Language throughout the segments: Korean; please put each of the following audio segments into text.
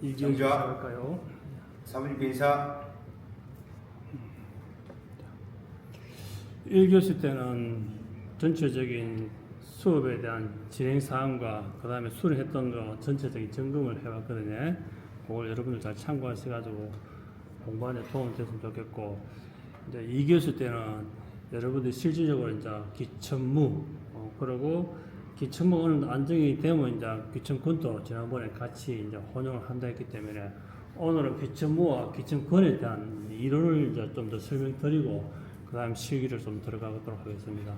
이기현 시작할까요? 사무직 인사. 1교시 때는 전체적인 수업에 대한 진행 사항과 그 다음에 수련했던 거 전체적인 점검을 해봤거든요. 그걸 여러분들 잘 참고하셔가지고 공부하는 데 도움이 됐으면 좋겠고, 이제 2교시 때는 여러분들이 실질적으로 이제 기천무, 그리고 기천무 어느 정도 안정이 되면 이제 기천권도 지난번에 같이 이제 혼용을 한다 했기 때문에 오늘은 기천무와 기천권에 대한 이론을 이제 좀 더 설명드리고 그 다음 실기를 좀 들어가도록 하겠습니다.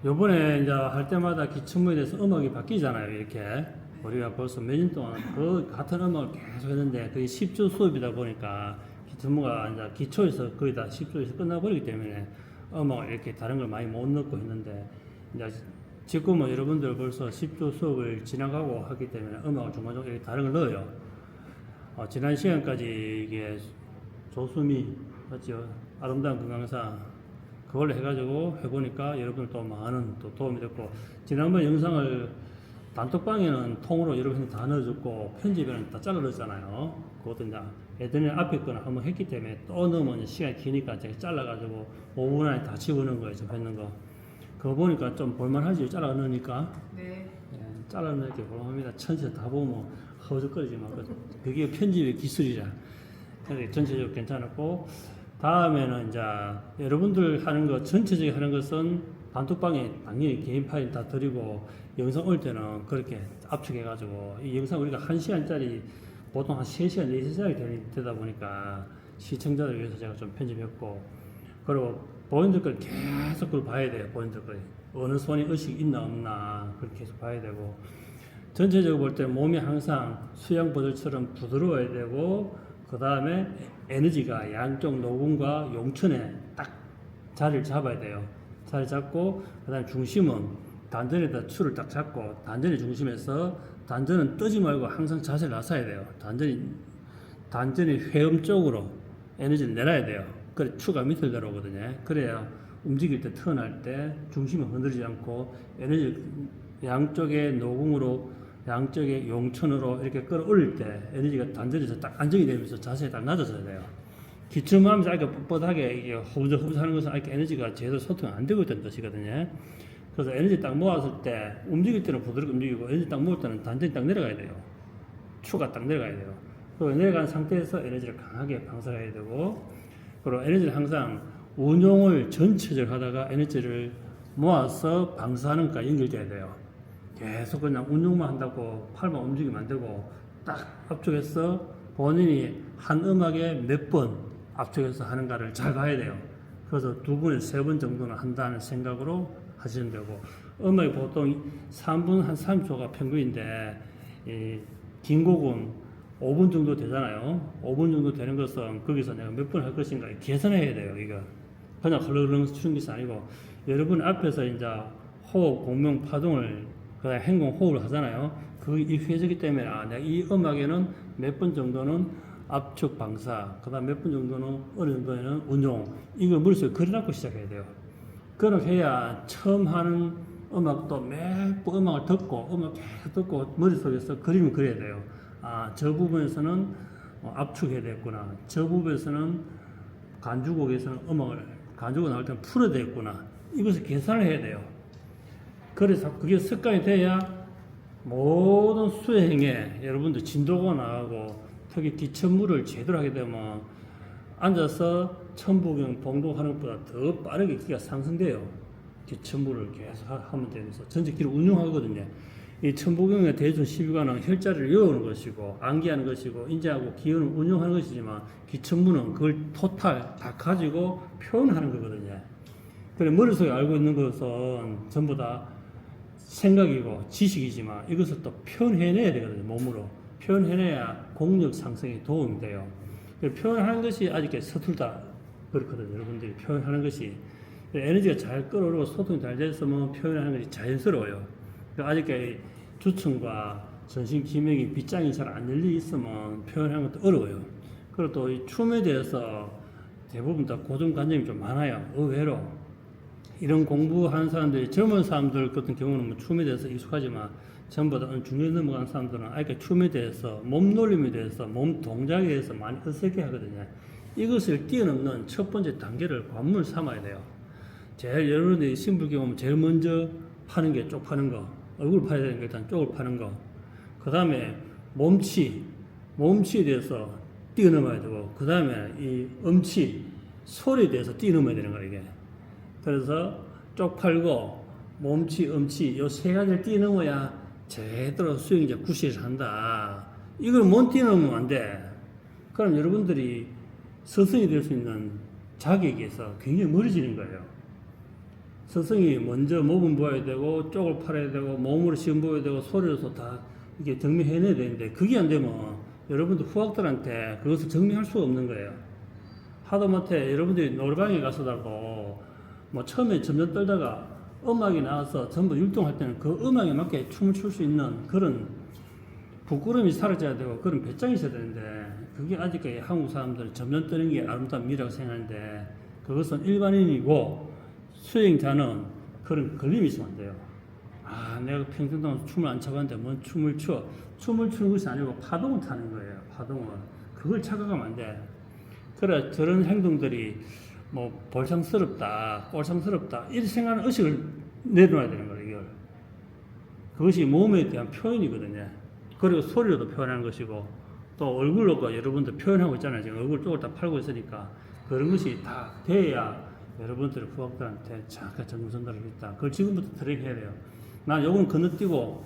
요번에 이제 할 때마다 기천무에 대해서 음악이 바뀌잖아요. 이렇게 우리가 벌써 몇 년 동안 그 같은 음악을 계속 했는데 그게 10주 수업이다 보니까 기천무가 이제 기초에서 거의 다 10주에서 끝나버리기 때문에 음악을 이렇게 다른 걸 많이 못 넣고 했는데, 이제 지금은 여러분들 벌써 10주 수업을 지나가고 하기 때문에 음악을 중간중간 이렇게 다른 걸 넣어요. 지난 시간까지 이게 조수미 맞죠? 아름다운 금강산 그걸로 해가지고 해보니까 여러분들 또 많은 또 도움이 됐고, 지난번 영상을 단톡방에는 통으로 여러분이 다 넣어줬고 편집에는 다 잘라줬잖아요. 그것도 이제 애들이 앞에 거는 한번 했기 때문에 또 넣으면 시간이 기니까 제가 잘라가지고 5분 안에 다 집어넣은 거예요. 접했는 거. 그거 보니까 좀 볼만하지? 잘라 넣으니까. 네. 예, 잘라 넣을게 볼만합니다. 전체 다 보면 허우적거리지 만 그게 편집의 기술이라. 그래서 전체적으로 괜찮았고, 다음에는 이제 여러분들 하는 거 전체적으로 하는 것은 단톡방에 당연히 개인 파일 다 드리고, 영상 올 때는 그렇게 압축해가지고 이 영상 우리가 1시간짜리 보통 한 3시간, 4시간이 되다 보니까 시청자들 위해서 제가 좀 편집했고, 그리고 본인들 걸 계속 그걸 봐야 돼요. 본인들 걸 어느 손이 의식이 있나 없나 그렇게 계속 봐야 되고, 전체적으로 볼 때 몸이 항상 수양버들처럼 부드러워야 되고, 그 다음에 에너지가 양쪽 노근과 용천에 딱 자리를 잡아야 돼요. 자리 잡고, 그 다음에 중심은 단전에다 추를 딱 잡고, 단전의 중심에서 단전은 뜨지 말고 항상 자세를 놨어야 돼요. 단전의 회음 쪽으로 에너지를 내놔야 돼요. 그래 추가 밑을 내려오거든요. 그래야 움직일 때 턴할 때 중심이 흔들리지 않고 에너지 양쪽의 노궁으로 양쪽의 용천으로 이렇게 끌어올릴 때 에너지가 단전에서 딱 안정이 되면서 자세가 딱 낮아져야 돼요. 기침하면서 아까 뻣뻣하게 이게 허우적허우적 하는 것은 아까 에너지가 제대로 소통이 안 되고 있다는 뜻이거든요. 그래서 에너지 딱 모았을 때 움직일 때는 부드럽게 움직이고 에너지 딱 모을 때는 단전이 딱 내려가야 돼요. 추가 딱 내려가야 돼요. 그리고 내려간 상태에서 에너지를 강하게 방사해야 되고, 그리고 에너지를 항상 운용을 전체적으로 하다가 에너지를 모아서 방사하는 것과 연결돼야 돼요. 계속 그냥 운용만 한다고 팔만 움직이면 안 되고 딱 압축해서 본인이 한 음악에 몇 번 압축해서 하는가를 잘 봐야 돼요. 그래서 2번에서 3번 정도는 한다는 생각으로 하시면 되고, 음악이 보통 3분 한 30초가 평균인데 긴 곡은 5분 정도 되잖아요. 5분 정도 되는 것은 거기서 내가 몇 분 할 것인가 계산해야 돼요. 이거 그냥 흘러흘러 추는 것이 아니고, 여러분 앞에서 이제 호흡, 공명, 파동을 그다음 행공 호흡을 하잖아요. 그게 익숙해지기 때문에 내가 이 음악에는 몇 분 정도는 압축 방사, 그다음 몇 분 정도는 어느 정도에는 운용, 이걸 머릿속에 그려놓고 시작해야 돼요. 그렇게 해야 처음 하는 음악도 매번 음악을 듣고 음악 계속 듣고 머릿속에서 그림을 그려야 돼요. 저 부분에서는 압축해야 되겠구나. 저 부분에서는 간주곡에서는 음악을 간주곡 나올 때는 풀어야 되겠구나. 이것을 계산을 해야 돼요. 그래서 그게 습관이 돼야 모든 수행에 여러분들 진도가 나가고, 특히 기천무를 제대로 하게 되면 앉아서 천부경 봉독하는 것보다 더 빠르게 기가 상승돼요. 기천무를 계속 하면 되면서 전체 기를 운용하거든요. 이 천부경의 대준 12관은 혈자리를 외우는 것이고 암기하는 것이고 인지하고 기운을 운용하는 것이지만, 기천무는 그걸 토탈 다 가지고 표현하는 거거든요. 그래 머릿속에 알고 있는 것은 전부 다 생각이고 지식이지만 이것을 또 표현해내야 되거든요. 몸으로 표현해내야 공력 상승에 도움이 돼요. 표현하는 것이 아직까지 서툴다 그렇거든요. 여러분들이 표현하는 것이 에너지가 잘 끌어오르고 소통이 잘 됐으면 표현하는 것이 자연스러워요. 아직까지 주층과 전신 기명이 빗장이 잘 안 열려 있으면 표현하는 것도 어려워요. 그리고 또 이 춤에 대해서 대부분 다 고정관념이 좀 많아요. 의외로 이런 공부하는 사람들이, 젊은 사람들 같은 경우는 뭐 춤에 대해서 익숙하지만 전부 다 중년 넘어간 사람들은 아까 춤에 대해서, 몸놀림에 대해서, 몸 동작에 대해서 많이 어색해 하거든요. 이것을 뛰어넘는 첫 번째 단계를 관문을 삼아야 돼요. 제일 여러분들이 신불교 오면 제일 먼저 파는 게 쪽 파는 거, 얼굴 파야 되는 게 일단 쪽을 파는 거. 그 다음에 몸치에 대해서 뛰어넘어야 되고, 그 다음에 이 음치, 소리에 대해서 뛰어넘어야 되는 거예요, 이게. 그래서 쪽 팔고, 몸치, 음치, 요 세 가지를 뛰어넘어야 제대로 수행자 구실을 한다. 이걸 못 뛰어넘으면 안 돼. 그럼 여러분들이 스승이 될 수 있는 자격에서 굉장히 멀어지는 거예요. 스승이 먼저 몸을 보아야 되고, 쪽을 팔아야 되고, 몸으로 시험 보아야 되고, 소리로서 다 이게 증명해내야 되는데, 그게 안 되면 여러분들 후학들한테 그것을 증명할 수가 없는 거예요. 하다못해 여러분들이 노래방에 가서라도 뭐 처음에 점점 떨다가 음악이 나와서 전부 율동할 때는 그 음악에 맞게 춤을 출 수 있는 그런 부끄러움이 사라져야 되고 그런 배짱이 있어야 되는데, 그게 아직까지 한국 사람들은 점점 뜨는 게 아름다운 미라고 생각하는데, 그것은 일반인이고 수행자는 그런 걸림이 있으면 안 돼요. 아, 내가 평생 동안 춤을 안 춰봤는데 뭔 춤을 춰. 춤을 추는 것이 아니고 파동을 타는 거예요. 파동을. 그걸 착각하면 안 돼. 그래, 저런 행동들이 뭐 볼상스럽다, 꼴상스럽다 이렇게 생각하는 의식을 내려놔야 되는 거예요. 이걸. 그것이 몸에 대한 표현이거든요. 그리고 소리로도 표현하는 것이고, 또 얼굴로 여러분들 표현하고 있잖아요. 지금 얼굴 쪽을 다 팔고 있으니까 그런 것이 다 돼야 여러분들의 후학들한테 정확하게 정보 전달을 했다. 그걸 지금부터 트랙 해야 돼요. 난 요건 건너뛰고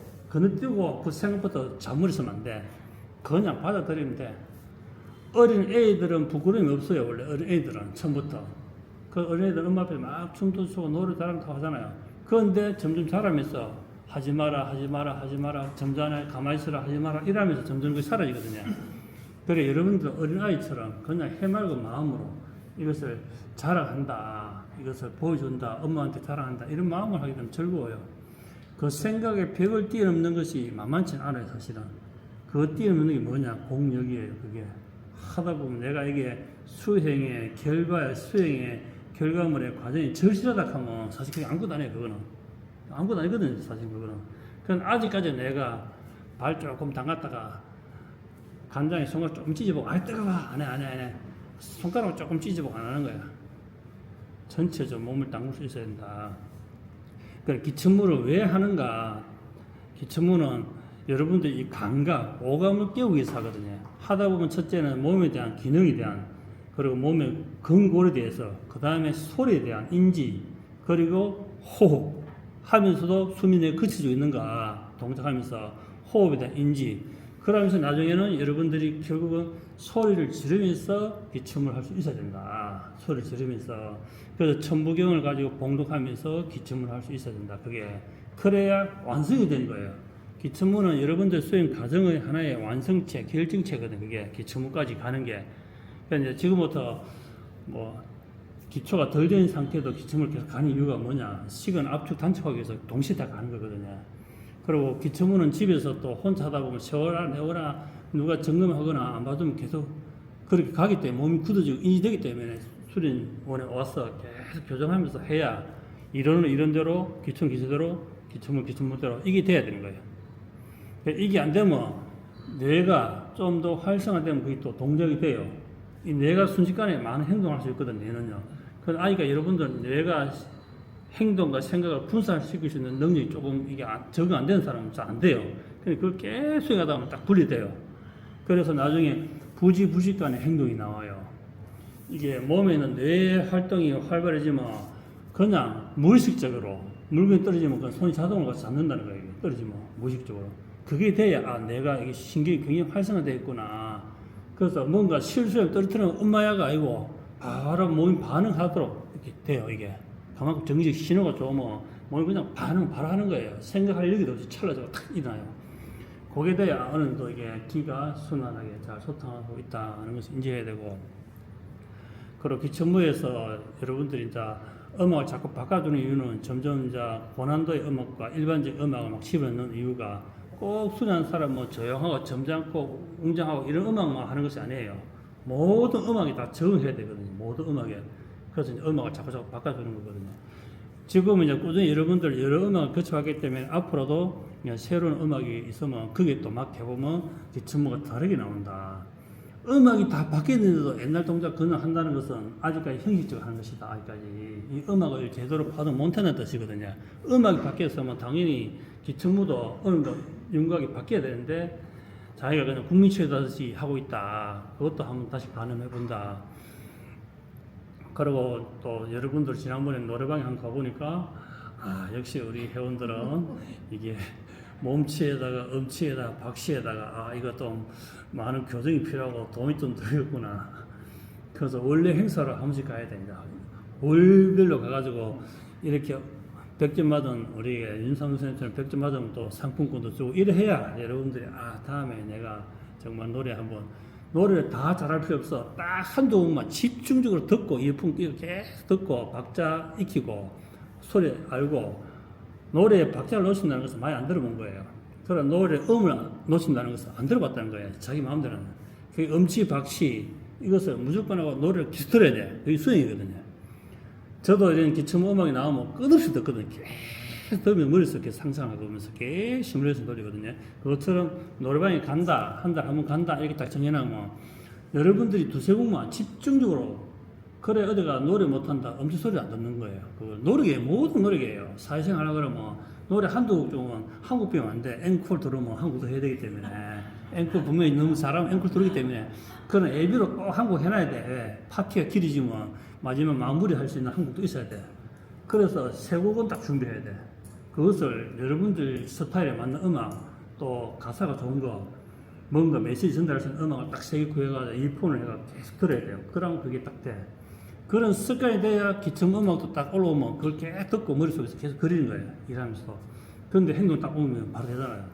그 생각부터 잘못했으면 안 돼. 그냥 받아들이면 돼. 어린 애들은 부끄러움이 없어요. 원래 어린 애들은 처음부터. 그 어린 애들 엄마 앞에 막 춤도 추고 노래 자랑도 하잖아요. 그런데 점점 자라면서 하지 마라, 점잖아, 가만히 있어라, 하지 마라 이러면서 점점 그게 사라지거든요. 그래, 여러분들 어린 아이처럼 그냥 해맑은 마음으로 이것을 자랑한다, 이것을 보여준다, 엄마한테 자랑한다 이런 마음을 하게 되면 즐거워요. 그 생각의 벽을 뛰어넘는 것이 만만치 않아요, 사실은. 그거 뛰어넘는 게 뭐냐? 공력이에요, 그게. 하다 보면 내가 이게 수행의 결과야, 수행의 결과물의 과정이 절실하다 하면 사실 그게 아무것도 아니에요, 그거는. 아무것도 아니거든요, 사실 그거는. 그건 아직까지 내가 발 조금 담갔다가 간장에 손가락 조금 찢어보고, 아이, 뜨거워. 안 해. 손가락을 조금 찢어보고 안 하는 거야. 전체적으로 몸을 담글 수 있어야 된다. 그래, 기침물을 왜 하는가? 기침물은 여러분들 이 감각, 오감을 깨우기 위해서 하거든요. 하다 보면 첫째는 몸에 대한 기능에 대한, 그리고 몸의 근골에 대해서, 그 다음에 소리에 대한 인지, 그리고 호흡 하면서도 숨이 내 그쳐지고 있는가 동작하면서 호흡에 대한 인지, 그러면서 나중에는 여러분들이 결국은 소리를 지르면서 기침을 할 수 있어야 된다. 소리를 지르면서. 그래서 천부경을 가지고 봉독하면서 기침을 할 수 있어야 된다. 그게 그래야 완성이 되는 거예요. 기침문은 여러분들 수행 과정의 하나의 완성체, 결정체거든. 그게 기침문까지 가는 게. 그러니까 이제 지금부터 뭐 기초가 덜 된 상태도 기침을 계속 가는 이유가 뭐냐? 식은 압축 단축하기 위해서 동시에 다 가는 거거든요. 그리고 기침문은 집에서 또 혼자 하다 보면 세워라 내워라 누가 점검하거나 안 봐주면 계속 그렇게 가기 때문에 몸이 굳어지고 인지되기 때문에 수련원에 와서 계속 교정하면서 해야 이런 대로 기침기수대로 기침문대로 이게 돼야 되는 거예요. 이게 안 되면 뇌가 좀 더 활성화되면 그게 또 동작이 돼요. 이 뇌가 순식간에 많은 행동을 할 수 있거든, 뇌는요. 그래서 아이가 여러분들 뇌가 행동과 생각을 분산시킬 수 있는 능력이 조금 이게 적응 안 되는 사람은 잘 안 돼요. 근데 그걸 계속 하다 보면 딱 분리돼요. 그래서 나중에 부지부식간의 행동이 나와요. 이게 몸에는 뇌 활동이 활발해지면 그냥 무의식적으로 물건이 떨어지면 그 손이 자동으로 가서 잡는다는 거예요. 떨어지면 무의식적으로. 그게 돼야 아, 내가 이게 신경이 굉장히 활성화되어 있구나. 그래서 뭔가 실수에 떨어뜨리면 엄마야가 아니고 바로 몸이 반응하도록 이렇게 돼요. 이게 그만큼 정지적 신호가 좋으면 몸이 그냥 반응 바로 하는 거예요. 생각할 여기도 없이 찰나적으로 탁 일어나요. 그게 돼야 어느 정도 이게 기가 순환하게 잘 소통하고 있다는 것을 인지해야 되고, 그리고 기침무에서 여러분들이 이제 음악을 자꾸 바꿔주는 이유는 점점 이제 고난도의 음악과 일반적 음악을 막 집어넣는 이유가 꼭 순한 사람 뭐 조용하고 점잖고 웅장하고 이런 음악만 하는 것이 아니에요. 모든 음악이 다 적응해야 되거든요. 모든 음악에. 그래서 이제 음악을 자꾸 바꿔주는 거거든요. 지금은 이제 꾸준히 여러분들 여러 음악을 거쳐왔기 때문에 앞으로도 그냥 새로운 음악이 있으면 그게 또 막 해보면 기침모가 다르게 나온다. 음악이 다 바뀌었는데도 옛날 동작 그냥 한다는 것은 아직까지 형식적으로 하는 것이다. 아직까지 이 음악을 제대로 파악 못하는 뜻이거든요. 음악이 바뀌었으면 당연히 기침모도 어느 정도 윤곽이 바뀌어야 되는데 자기가 그냥 국민체육다시 하고 있다. 그것도 한번 다시 가늠해 본다. 그리고 또 여러분들 지난번에 노래방에 한번 가보니까 아 역시 우리 회원들은 이게 몸치에다가 음치에다가 박시에다가 아 이거 좀 많은 교정이 필요하고 돈이 좀 들겠구나. 그래서 원래 행사를 한 번씩 가야 된다. 월별로 가가지고 이렇게 100점 받은 우리 윤삼 선생님처럼 100점 받으면 또 상품권도 주고 이래 해야 여러분들이 아 다음에 내가 정말 노래를 다 잘할 필요 없어. 딱 한두 번만 집중적으로 듣고 이어폰 끼고 계속 듣고 박자 익히고 소리 알고 노래에 박자를 놓친다는 것은 많이 안 들어본 거예요. 그러나 노래 음을 놓친다는 것은 안 들어봤다는 거예요. 자기 마음대로는. 그 음치 박시 이것을 무조건 하고 노래를 계속 들어야 돼. 그게 수행이거든요. 저도 이런 기침 음악이 나오면 끝없이 듣거든요. 계속 들으면 머릿속에 상상하고 그러면서 계속 시뮬레이션 돌리거든요. 그것처럼 노래방에 간다, 한 달에 한 번 간다, 이렇게 딱 정해놓으면 여러분들이 두세 곡만 집중적으로 그래, 어디가 노래 못한다, 엄지 소리 안 듣는 거예요. 그 노래계, 모든 노래계예요. 사회생활 하려고 그러면 노래 한두 곡 중은 한국 배우면 안 돼. 앵콜 들으면 한국도 해야 되기 때문에. 앵콜 분명히 너무 잘하면 앵콜 들기 때문에 그런 예비로 꼭 한국 해놔야 돼. 파티가 길어지면 마지막 마무리 할 수 있는 한국도 있어야 돼. 그래서 세 곡은 딱 준비해야 돼. 그것을 여러분들 스타일에 맞는 음악, 또 가사가 좋은 거, 뭔가 메시지 전달할 수 있는 음악을 딱 세 개 구해가지고 이어폰을 해가 계속 들어야 돼요. 그러면 그게 딱 돼. 그런 습관이 돼야 기침 음악도 딱 올라오면 그걸 계속 듣고 머릿속에서 계속 그리는 거예요. 일하면서. 그런데 행동 딱 오면 바로 되잖아요.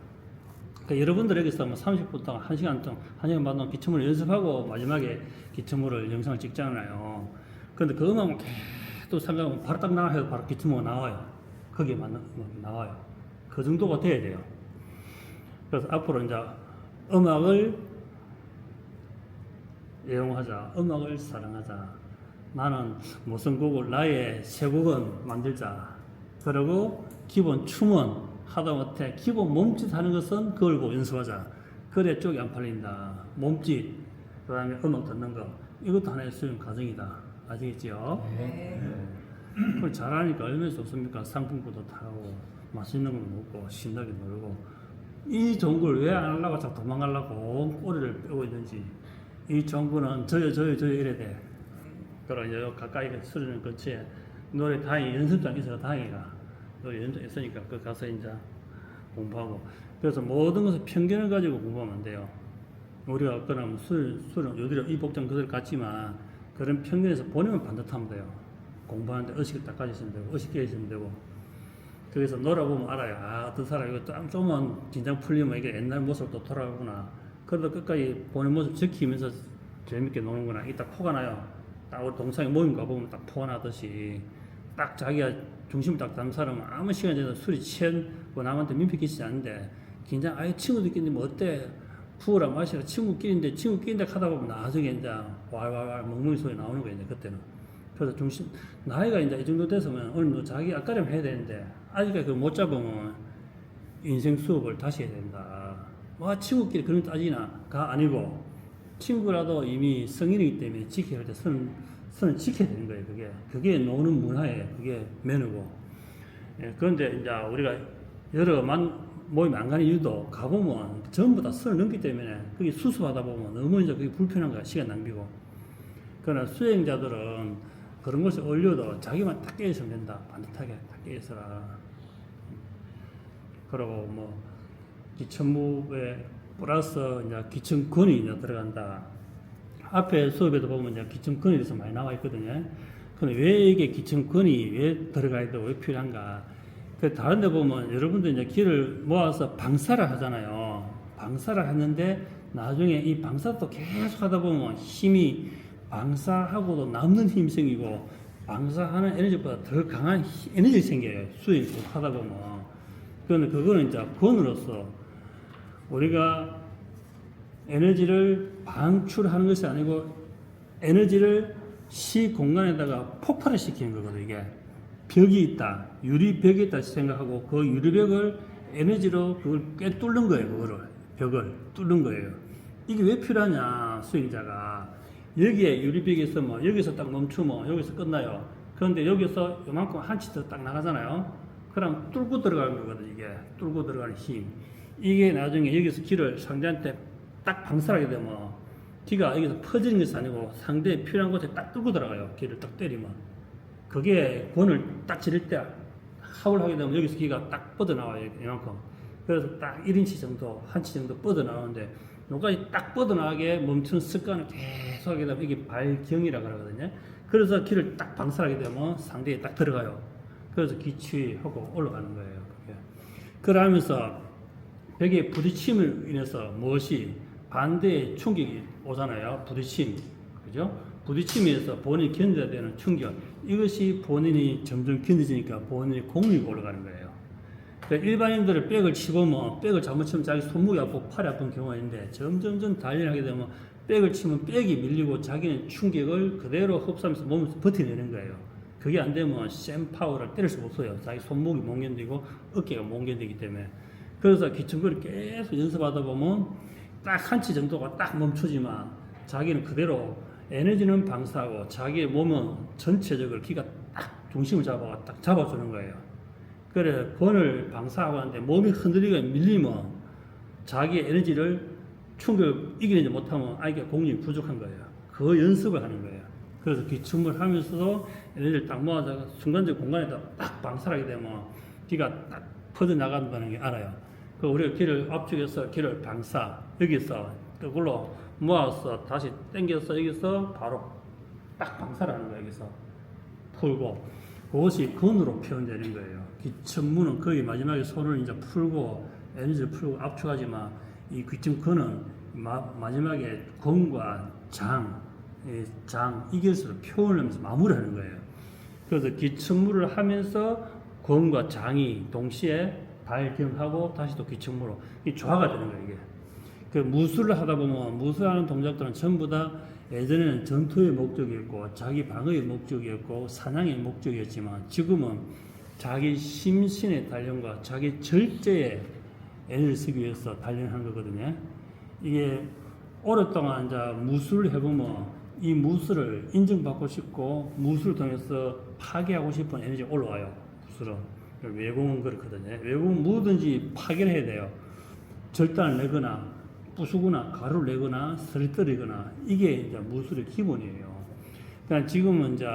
그러니까 여러분들에게서 뭐 30분 동안 1시간 동안, 1시간 반 동안 기침을 연습하고 마지막에 기침을 영상을 찍잖아요. 그런데 그 음악을 계속 생각하면 바로 딱 나와요. 바로 기침모가 나와요. 거기에 맞는 음악이 나와요. 그 정도가 돼야 돼요. 그래서 앞으로 이제 음악을 애용하자. 음악을 사랑하자. 나는 무슨 곡을 나의 새 곡은 만들자. 그리고 기본 춤은 하다못해 기본 몸짓 하는 것은 걸고 연습하자. 그래 쪽이 안 팔린다. 몸짓, 그 다음에 음악 듣는 거. 이것도 하나의 수련 과정이다. 아시겠지요? 네. 그걸 잘하니까 얼마나 좋습니까? 상품권도 타고 맛있는 거 먹고 신나게 놀고. 이 좋은 걸 왜 안 하려고 자꾸 도망가려고 꼬리를 빼고 있는지. 이 좋은 거는 저요 이래야 돼. 그럼 여 가까이 소리는 그렇지. 노래 다행히 연습장 있어서 다행이다. 노래 연습장 있으니까 그 가서 이제 공부하고. 그래서 모든 것을 편견을 가지고 공부하면 안 돼요. 우리가 어떠나 술은 요들이 이 복장 그대로 같지만 그런 편견에서 보내면 반듯하면 돼요. 공부하는데 의식을 딱 가지시면 되고 의식 깨지시면 되고. 그래서 놀아보면 알아요. 아 어떤 사람 이거 좀만 긴장 풀리면 이게 옛날 모습으로 또 돌아가구나. 그래도 끝까지 보는 모습 지키면서 재밌게 노는구나. 이게 딱 포가 나요. 딱 우리 동상에 모임 가보면 딱 포가 나듯이 딱 자기가 중심을 딱 잡는 사람은 아무 시간 전에 술이 취한 거 남한테 민폐 끼치지 않는데 긴장 아예 친구들끼리 뭐 어때 부으라 마시라 친구끼리인데 하다 보면 나중에 이제 왈왈왈 멍멍이 소리 나오는 거예요. 이제 그때는. 그래서 중심 나이가 이제 이 정도 됐으면 어느 정도 자기 앞가림 해야 되는데 아직까지 그걸 못 잡으면 인생 수업을 다시 해야 된다. 뭐 친구끼리 그런 따지나가 아니고 친구라도 이미 성인이기 때문에 지켜야 할 때 선을 지켜야 되는 거예요. 그게 노는 문화예요. 그게 매너고. 예, 그런데 이제 우리가 여러 모임 안 가는 이유도 가보면 전부 다 선을 넘기 때문에 그게 수습하다 보면 너무 이제 그게 불편한 거야. 시간 낭비고. 그러나 수행자들은 그런 것이 올려도 자기만 딱 깨있으면 된다. 반듯하게 딱 깨있어라. 그리고 뭐 기천무에 플러스 이제 기천근이 이제 들어간다. 앞에 수업에도 보면 이제 기천근에 대해서 많이 나와 있거든요. 근데 왜 이게 기천근이 왜 들어가야 되고 왜 필요한가? 그 다른 데 보면 여러분들 이제 기를 모아서 방사를 하잖아요. 방사를 하는데 나중에 이 방사도 계속 하다 보면 힘이 방사하고도 남는 힘이 생기고 방사하는 에너지보다 더 강한 에너지 생겨요. 수행 하다 보면. 그런데 그거는 이제 근으로서 우리가 에너지를 방출하는 것이 아니고 에너지를 시 공간에다가 폭발을 시키는 거거든요. 이게 벽이 있다, 유리벽이 있다 생각하고 그 유리벽을 에너지로 그걸 꿰뚫는 거예요. 그거를 벽을 뚫는 거예요. 이게 왜 필요하냐? 수행자가 여기에 유리벽이 있으면 여기서 딱 멈추면 여기서 끝나요. 그런데 여기서 요만큼 한 치 더 딱 나가잖아요. 그럼 뚫고 들어가는 거거든. 이게 뚫고 들어가는 힘. 이게 나중에 여기서 길을 상대한테 딱 방사하게 되면 기가 여기서 퍼지는 것이 아니고 상대에 필요한 곳에 딱 뚫고 들어가요. 길을 딱 때리면. 그게 권을 딱 지를 때 하울 하게 되면 여기서 기가 딱 뻗어나와요. 이만큼. 그래서 딱 1인치 정도, 한 치 정도 뻗어나오는데 여기까지 딱 뻗어나가게 멈추는 습관을 계속 하게 되면 이게 발경이라고 하거든요. 그래서 길을 딱 방사하게 되면 상대에 딱 들어가요. 그래서 기취하고 올라가는 거예요. 그게. 그러면서 벽에 부딪힘을 인해서 무엇이 반대의 충격이 오잖아요. 부딪힘. 그죠? 부딪힘에서 본인이 견뎌야 되는 충격. 이것이 본인이 점점 견뎌지니까 본인이 공력이 올라가는 거예요. 그러니까 일반인들은 백을 치보면 백을 잘못 치면 자기 손목이 아프고 팔이 아픈 경우가 있는데 점점점 단련하게 되면 백을 치면 백이 밀리고 자기는 충격을 그대로 흡수하면서 몸에서 버텨내는 거예요. 그게 안 되면 센 파워를 때릴 수가 없어요. 자기 손목이 못 견디고 어깨가 못 견디기 때문에. 그래서 기침거리를 계속 연습하다 보면 딱 한 치 정도가 딱 멈추지만 자기는 그대로 에너지는 방사하고 자기의 몸은 전체적으로 기가 딱 중심을 딱 잡아주는 거예요. 그래 권을 방사하고 하는데 몸이 흔들리고 밀리면 자기의 에너지를 충격을 이겨내지 못하면 아이가 공력이 부족한 거예요. 그 연습을 하는 거예요. 그래서 기침을 하면서도 에너지를 딱 모아서 순간적 공간에다 딱 방사하게 되면 기가 딱 퍼져나간다는 게 알아요. 그 우리가 기를 압축해서 기를 방사 여기서 그걸로 모아서 다시 당겨서 여기서 바로 딱 방사를 하는 거예요. 여기서 풀고 그것이 건으로 표현되는 거예요. 기침무는 거의 마지막에 손을 이제 풀고 에너지를 풀고 압축하지만 이 기침건은 마지막에 건과 장 이것으로 표현을 하면서 마무리하는 거예요. 그래서 기침무를 하면서 건과 장이 동시에 발경하고 다시 또 기침무로 이 조화가 되는 거예요. 이게. 그 무술을 하다 보면 무술하는 동작들은 전부 다 예전에는 전투의 목적이었고 자기 방어의 목적이었고 사냥의 목적이었지만 지금은 자기 심신의 단련과 자기 절제의 에너지를 쓰기 위해서 단련하는 거거든요. 이게 오랫동안 이제 무술을 해보면 이 무술을 인정받고 싶고 무술을 통해서 파괴하고 싶은 에너지가 올라와요. 무술은. 외공은 그렇거든요. 외공은 뭐든지 파괴를 해야 돼요. 절단을 내거나 부수거나 가루를 내거나 설뜨리거나 이게 이제 무술의 기본이에요. 그러니까 지금은 이제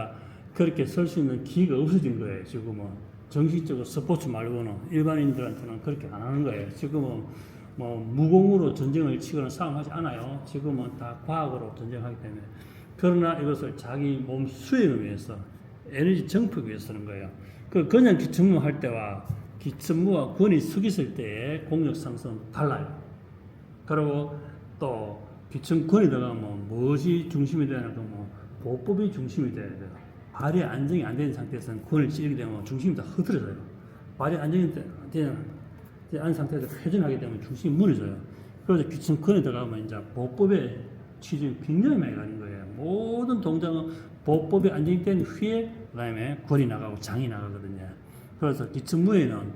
그렇게 설 수 있는 기회가 없어진 거예요. 지금은 정식적으로 스포츠 말고는 일반인들한테는 그렇게 안 하는 거예요. 지금은 뭐 무공으로 전쟁을 치거나 싸움하지 않아요. 지금은 다 과학으로 전쟁하기 때문에. 그러나 이것을 자기 몸 수행을 위해서 에너지 정폭을 위해서 쓰는 거예요. 그냥 기침무 할 때와 기침무와 권이 서 있을 때의 공력 상승은 달라요. 그리고 또 기침권이 들어가면 무엇이 중심이 되냐 그러면 보법이 중심이 돼야 돼요. 발이 안정이 안 되는 상태에서는 권을 찌르게 되면 중심이 다 흐트러져요. 발이 안정이 안 상태에서 회전하게 되면 중심이 무너져요. 그래서 기침권이 들어가면 이제 보법의 취중이 굉장히 많이 가는 거예요. 모든 동작은 보법이 안정된 후에 그다음에 권이 나가고 장이 나가거든요. 그래서 기침무에는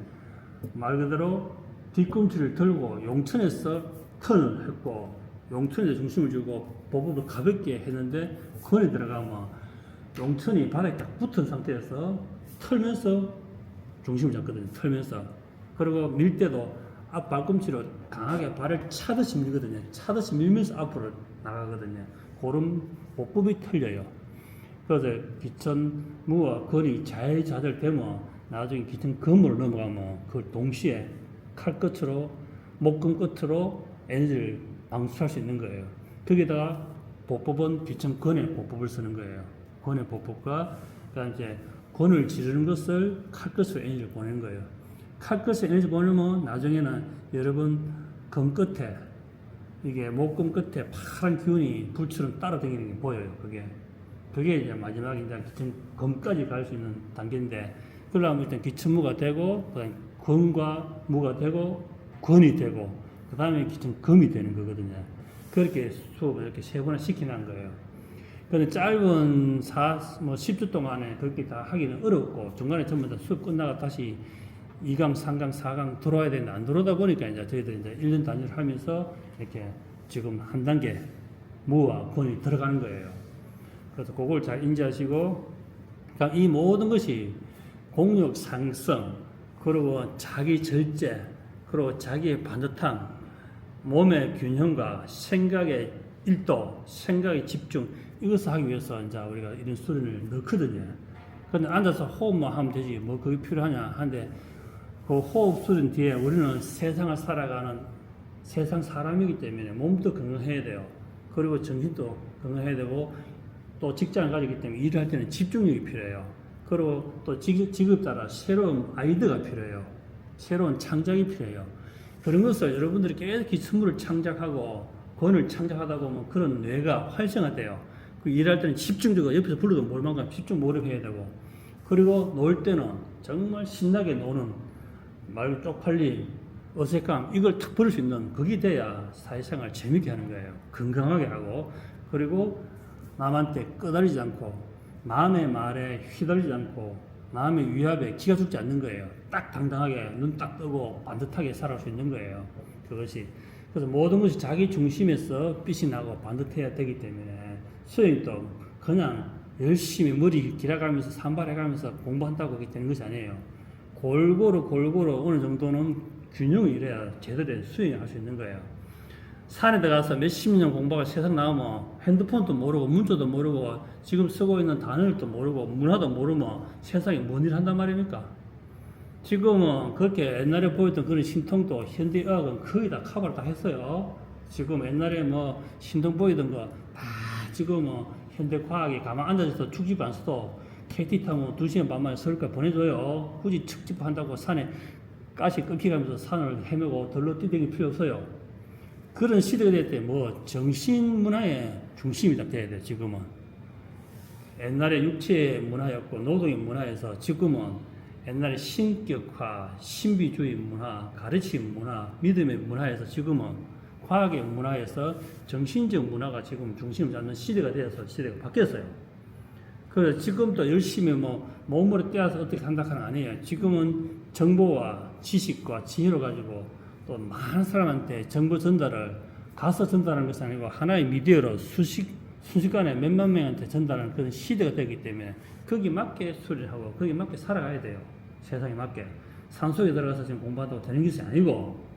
말 그대로 뒤꿈치를 들고 용천에서 턴을 했고 용천에 중심을 주고 보법을 가볍게 했는데 권에 들어가면 용천이 바닥에 딱 붙은 상태에서 털면서 중심을 잡거든요. 털면서. 그리고 밀 때도 앞 발꿈치로 강하게 발을 차듯이 밀거든요. 차듯이 밀면서 앞으로 나가거든요. 그런 보법이 틀려요. 그래서 기천무와 권이 자연자들되면 나중에 기천검으로 넘어가면 그걸 동시에 칼 끝으로 목금 끝으로 에너지를 방수할 수 있는 거예요. 거기다가 보법은 기천권의 보법을 쓰는 거예요. 권의 보법과 그다음 이제 권을 지르는 것을 칼끝으로 에너지를 보내는 거예요. 칼끝에 에너지 보내면 나중에는 여러분 금 끝에 이게 목금 끝에 파란 기운이 불처럼 따라다니는 게 보여요. 그게 이제 마지막에 이제 기천검까지 갈 수 있는 단계인데 그러려면 일단 기천무가 되고 그다음 권과 무가 되고 권이 되고 그 다음에 기천검이 되는 거거든요. 그렇게 수업을 이렇게 세 번을 시키는 거예요. 근데 짧은 10주 동안에 그렇게 다 하기는 어렵고 중간에 전부 다 수업 끝나가 다시 2강, 3강, 4강 들어와야 되는데 안 들어오다 보니까 이제 저희들이 이제 1년 단위로 하면서 이렇게 지금 한 단계 무와 권이 들어가는 거예요. 그래서 그걸 잘 인지하시고, 그러니까 이 모든 것이 공력 상승, 그리고 자기 절제, 그리고 자기의 반듯함, 몸의 균형과 생각의 일도, 생각의 집중, 이것을 하기 위해서 이제 우리가 이런 수련을 넣거든요. 근데 앉아서 호흡만 하면 되지, 뭐 그게 필요하냐 하는데, 그 호흡 수련 뒤에 우리는 세상을 살아가는 세상 사람이기 때문에 몸도 건강해야 돼요. 그리고 정신도 건강해야 되고, 또 직장을 가지기 때문에 일을 할 때는 집중력이 필요해요. 그리고 또 직업 따라 새로운 아이디어가 필요해요. 새로운 창작이 필요해요. 그런 것을 여러분들이 계속 기술을 창작하고 권을 창작하다 보면 그런 뇌가 활성화돼요. 그 일할 때는 집중적으로 옆에서 불러도 모를 만큼 집중 몰입해야 되고, 그리고 놀 때는 정말 신나게 노는 말로 쪽팔림, 어색감 이걸 탁 버릴 수 있는 그게 돼야 사회생활 재밌게 하는 거예요. 건강하게 하고, 그리고 남한테 끄달리지 않고 남의 말에 휘둘리지 않고 남의 위압에 기가 죽지 않는 거예요. 딱 당당하게 눈 딱 뜨고 반듯하게 살아갈 수 있는 거예요. 그것이. 그래서 모든 것이 자기 중심에서 빛이 나고 반듯해야 되기 때문에 수행도 그냥 열심히 머리 길어가면서 산발해가면서 공부한다고 그렇게 되는 것이 아니에요. 골고루 어느 정도는 균형을 이뤄야 제대로 된 수행을 할 수 있는 거예요. 산에 들어가서 몇십 년 공부가 세상 나오면 핸드폰도 모르고 문자도 모르고 지금 쓰고 있는 단어도 모르고 문화도 모르면 세상에 뭔 일을 한단 말입니까? 지금은 그렇게 옛날에 보였던 그런 신통도 현대의학은 거의 다 커버를 다 했어요. 지금 옛날에 뭐 신통 보이던 거 다 지금은 현대과학이 가만 앉아서 죽집 안 써도 KT 타면 2시간 반 만에 서울까지 보내줘요. 굳이 측집 한다고 산에 가시 끊기가면서 산을 헤매고 덜러 뛰댕길 필요 없어요. 그런 시대가 될 때 뭐 정신 문화의 중심이 다 돼야 돼. 지금은 옛날에 육체 문화였고 노동의 문화에서 지금은 옛날에 신격화, 신비주의 문화, 가르침 문화, 믿음의 문화에서 지금은 과학의 문화에서 정신적 문화가 지금 중심을 잡는 시대가 되어서 시대가 바뀌었어요. 그래서 지금도 열심히 뭐 몸으로 떼어서 어떻게 한다 하는 거 아니에요. 지금은 정보와 지식과 지혜로 가지고 또 많은 사람한테 정보 전달을 가서 전달하는 것이 아니고 하나의 미디어로 순식간에 몇만 명한테 전달하는 그런 시대가 되기 때문에 거기 맞게 수련하고 거기 맞게 살아가야 돼요. 세상에 맞게. 산속에 들어가서 지금 공부한다고 되는 것이 아니고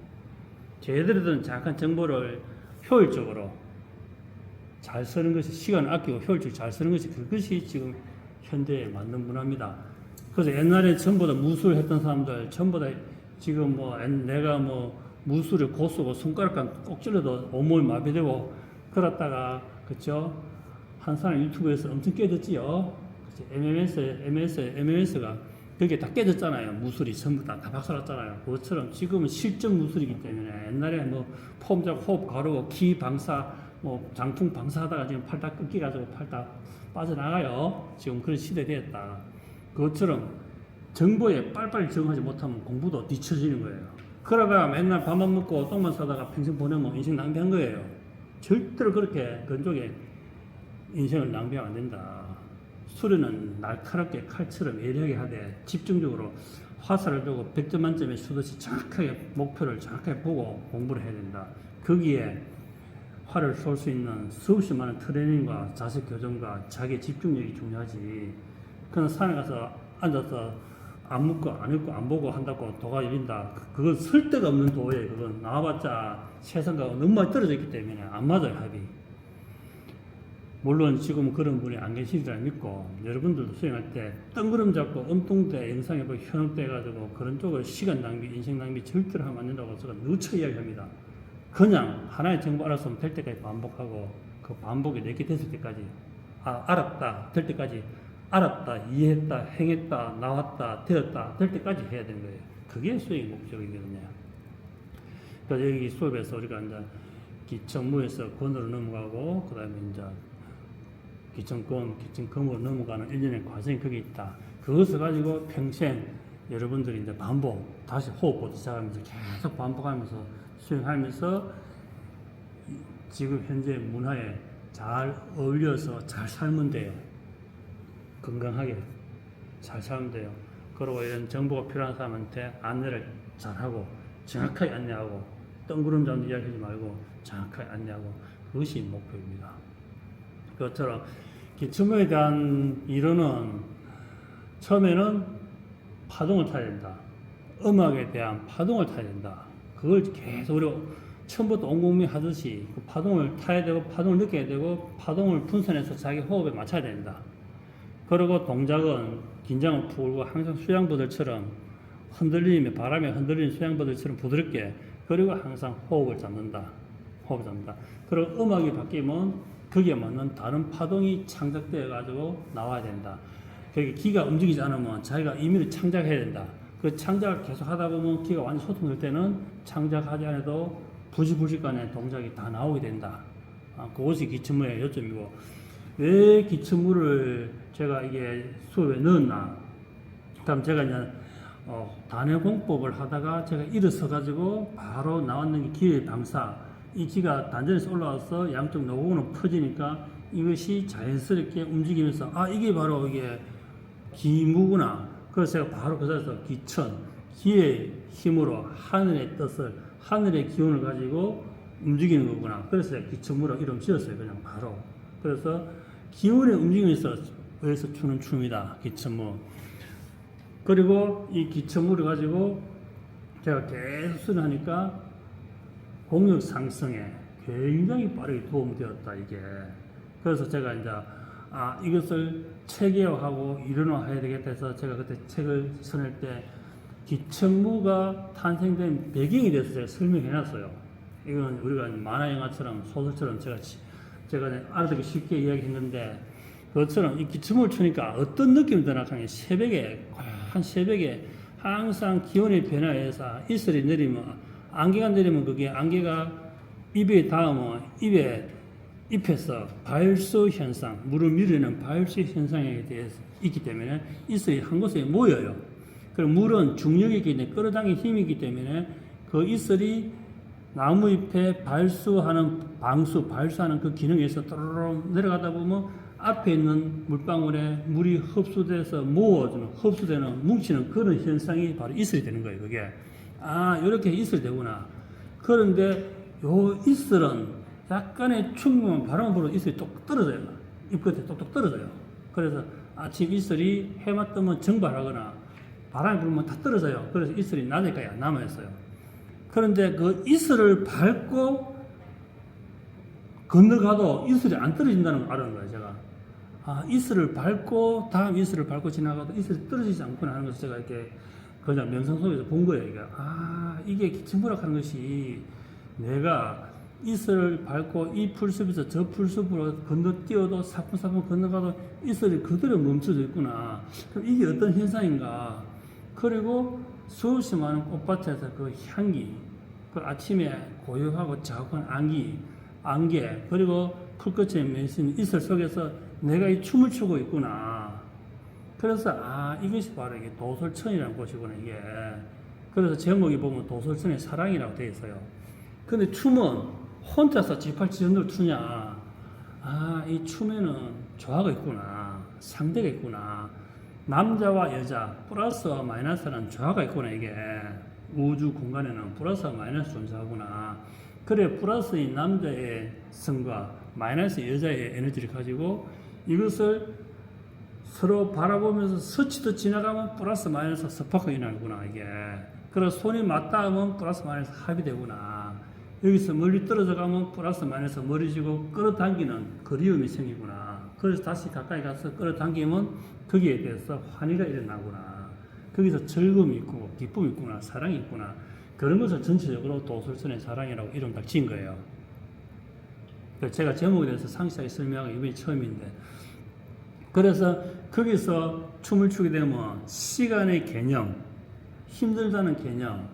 제대로 된 정확한 정보를 효율적으로 잘 쓰는 것이, 시간을 아끼고 효율적으로 잘 쓰는 것이, 그것이 지금 현대에 맞는 문화입니다. 그래서 옛날에 전부 다 무술을 했던 사람들 전부 다 지금 뭐 내가 뭐 무술을 고수고 손가락만 꼭 찔러도 온몸이 마비되고 그렇다가 그쵸? 한 사람 유튜브에서 엄청 깨졌지요. MMS가 그게 다 깨졌잖아요. 무술이 전부 다 박살났잖아요. 그것처럼 지금은 실전 무술이기 때문에 옛날에 뭐 폼 잡고 호흡 가르고 기 방사 뭐 장풍 방사하다가 지금 팔 다 끊기가지고 팔 다 빠져나가요. 지금 그런 시대 되었다. 그것처럼 정보에 빨리빨리 적응하지 못하면 공부도 뒤처지는 거예요. 그러다가 맨날 밥만 먹고 똥만 싸다가 평생 보내면 인생 낭비한 거예요. 절대로 그렇게 그쪽에 인생을 낭비하면 안 된다. 수련은 날카롭게 칼처럼 예리하게 하되 집중적으로 화살을 두고 100점 만점에 쏘듯이 정확하게 목표를 정확하게 보고 공부를 해야 된다. 거기에 활을 쏠 수 있는 수없이 많은 트레이닝과 자세 교정과 자기 집중력이 중요하지. 그냥 산에 가서 앉아서 안 묻고 안 읽고 안 보고 한다고 도가 열린다. 그건 설데가 없는 도예요. 그건 나와봤자 세상과 너무 많이 떨어져 있기 때문에 안 맞아요, 합이. 물론 지금 그런 분이 안 계시리라 믿고 여러분들도 수행할 때 뜬구름 잡고 엉뚱대 영상에 보고 현혹돼가지고 그런 쪽을 시간 낭비, 인생 낭비 절대로 하면 안 된다고 제가 누차 이야기합니다. 그냥 하나의 정보 알았으면 될 때까지 반복하고 그 반복이 내게 됐을 때까지 알았다 될 때까지 알았다 이해했다 행했다 나왔다 되었다 될 때까지 해야 되는 거예요. 그게 수행의 목적이거든요. 그래서 여기 수업에서 우리가 이제 기천무에서 권으로 넘어가고 그 다음에 이제 기천권, 기천금으로 넘어가는 일련의 과정이 거기 있다. 그것을 가지고 평생 여러분들이 이제 반복, 다시 호흡부터 시작하면서 계속 반복하면서 수행하면서 지금 현재 문화에 잘 어울려서 잘 살면 돼요. 건강하게 잘 살면 돼요. 그리고 이런 정보가 필요한 사람한테 안내를 잘하고 정확하게 안내하고 뜬구름 잡는 이야기하지 말고 정확하게 안내하고 그것이 목표입니다. 그것처럼 기침에 대한 이론은 처음에는 파동을 타야 된다. 음악에 대한 파동을 타야 된다. 그걸 계속 우리 처음부터 온 국민 하듯이 그 파동을 타야 되고 파동을 느껴야 되고 파동을 분산해서 자기 호흡에 맞춰야 된다. 그리고 동작은 긴장을 풀고 항상 수양버들처럼 흔들림에 바람에 흔들리는 수양버들처럼 부드럽게 그리고 항상 호흡을 잡는다. 호흡을 잡는다. 그리고 음악이 바뀌면 거기에 맞는 다른 파동이 창작되어 가지고 나와야 된다. 그게 기가 움직이지 않으면 자기가 임의로 창작해야 된다. 그 창작을 계속 하다 보면 기가 완전 소통될 때는 창작하지 않아도 부지불식간에 동작이 다 나오게 된다. 그것이 기침무의 요점이고 왜 기침무를 제가 이게 수업에 넣었나? 그럼 제가 이제 단회 공법을 하다가 제가 일어서 가지고 바로 나왔는 게 기의 방사. 이 기가 단전에서 올라와서 양쪽 노공으로 퍼지니까 이것이 자연스럽게 움직이면서 이게 바로 이게 기무구나. 그래서 제가 바로 그 자리에서 기천, 기의 힘으로 하늘의 뜻을, 하늘의 기운을 가지고 움직이는 거구나. 그래서 제가 기천무라고 이름 지었어요. 그냥 바로. 그래서 기운의 움직임에서 의해서 추는 춤이다. 기천무. 그리고 이 기천무를 가지고 제가 계속 수련하니까 공력 상승에 굉장히 빠르게 도움이 되었다. 이게. 그래서 제가 이제 이것을 체계화하고 이론화해야 되겠다 해서 제가 그때 책을 써낼 때 기천무가 탄생된 배경에 대해서 제가 설명해 놨어요. 이건 우리가 만화 영화처럼 소설처럼 제가 알아듣기 쉽게 이야기했는데 그것처럼 이 기침을 추니까 어떤 느낌이 드나 하면 한 새벽에 항상 기온의 변화에 의해서 이슬이 내리면 안개가 내리면 그게 안개가 입에 닿으면 잎에서 발수 현상, 물을 밀어내는 발수 현상에 대해서 있기 때문에 이슬이 한 곳에 모여요. 그리고 물은 중력이 있기 때문에 끌어당기는 힘이 있기 때문에 그 이슬이 나무 잎에 발수하는 그 기능에서 또르르 내려가다 보면 앞에 있는 물방울에 물이 흡수돼서 흡수되는 뭉치는 그런 현상이 바로 이슬이 되는 거예요. 그게 이렇게 이슬이 되구나. 그런데 요 이슬은 약간의 충분한 바람을 불어 이슬이 똑 떨어져요. 잎 끝에 똑똑 떨어져요. 그래서 아침 이슬이 해만 뜨면 증발하거나 바람이 불면 다 떨어져요. 그래서 이슬이 낮에까지 안 남아있어요. 그런데 그 이슬을 밟고 건너가도 이슬이 안 떨어진다는 걸 알아는 거예요, 제가. 이슬을 밟고, 다음 이슬을 밟고 지나가도 이슬이 떨어지지 않구나 하는 것을 제가 이렇게 그냥 명상 속에서 본 거예요. 이게 기침부락 하는 것이 내가 이슬을 밟고 이 풀숲에서 저 풀숲으로 건너뛰어도 사뿐사뿐 건너가도 이슬이 그대로 멈춰져 있구나. 그럼 이게 어떤 현상인가? 그리고 수없이 많은 꽃밭에서 그 향기, 그 아침에 고요하고 자욱한 안개, 그리고 풀꽃에 메신 이슬 속에서 내가 이 춤을 추고 있구나. 그래서 이것이 바로 이게 도솔천이라는 곳이구나, 이게. 그래서 제목이 보면 도솔천의 사랑이라고 되어 있어요. 근데 춤은 혼자서 지팔지전으로 추냐? 이 춤에는 조화가 있구나. 상대가 있구나. 남자와 여자, 플러스와 마이너스라는 조화가 있구나, 이게. 우주 공간에는 플러스와 마이너스 존재하구나. 그래, 플러스인 남자의 성과 마이너스 여자의 에너지를 가지고 이것을 서로 바라보면서 스치듯 지나가면 플러스 마이너스 스파크가 일어나구나, 이게. 그래서 손이 맞닿으면 플러스 마이너스 합이 되구나. 여기서 멀리 떨어져 가면 플러스 마이너스 멀어지고 끌어당기는 그리움이 생기구나. 그래서 다시 가까이 가서 끌어당기면 거기에 대해서 환희가 일어나구나. 거기서 즐거움이 있고 기쁨이 있구나. 사랑이 있구나. 그런 것을 전체적으로 도솔천의 사랑이라고 이름 딱 지은 거예요. 제가 제목에 대해서 상세하게 설명하기 이번이 처음인데, 그래서 거기서 춤을 추게 되면 시간의 개념, 힘들다는 개념,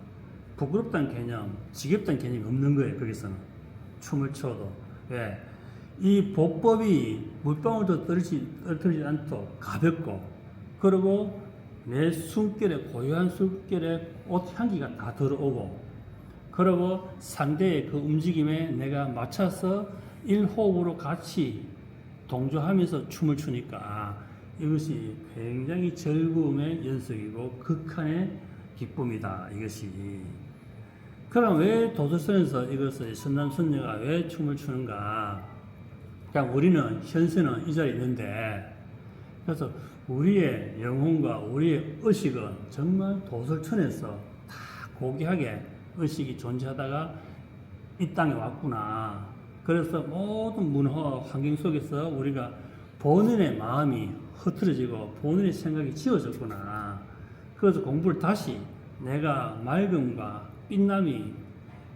부끄럽다는 개념, 지겹다는 개념이 없는 거예요. 거기서는 춤을 춰도. 왜? 이 보법이 물방울도 떨어지지 않도록 가볍고, 그리고 내 숨결에, 고요한 숨결에 옷 향기가 다 들어오고, 그리고 상대의 그 움직임에 내가 맞춰서 일호흡으로 같이 동조하면서 춤을 추니까 이것이 굉장히 즐거움의 연속이고 극한의 기쁨이다. 이것이. 그럼 왜 도서선에서 이것을 선남선녀가 왜 춤을 추는가? 그냥 우리는 현세는 이 자리에 있는데, 그래서 우리의 영혼과 우리의 의식은 정말 도설천에서 다 고귀하게 의식이 존재하다가 이 땅에 왔구나. 그래서 모든 문화 환경 속에서 우리가 본인의 마음이 흐트러지고 본인의 생각이 지워졌구나. 그래서 공부를 다시 내가 맑음과 빛남이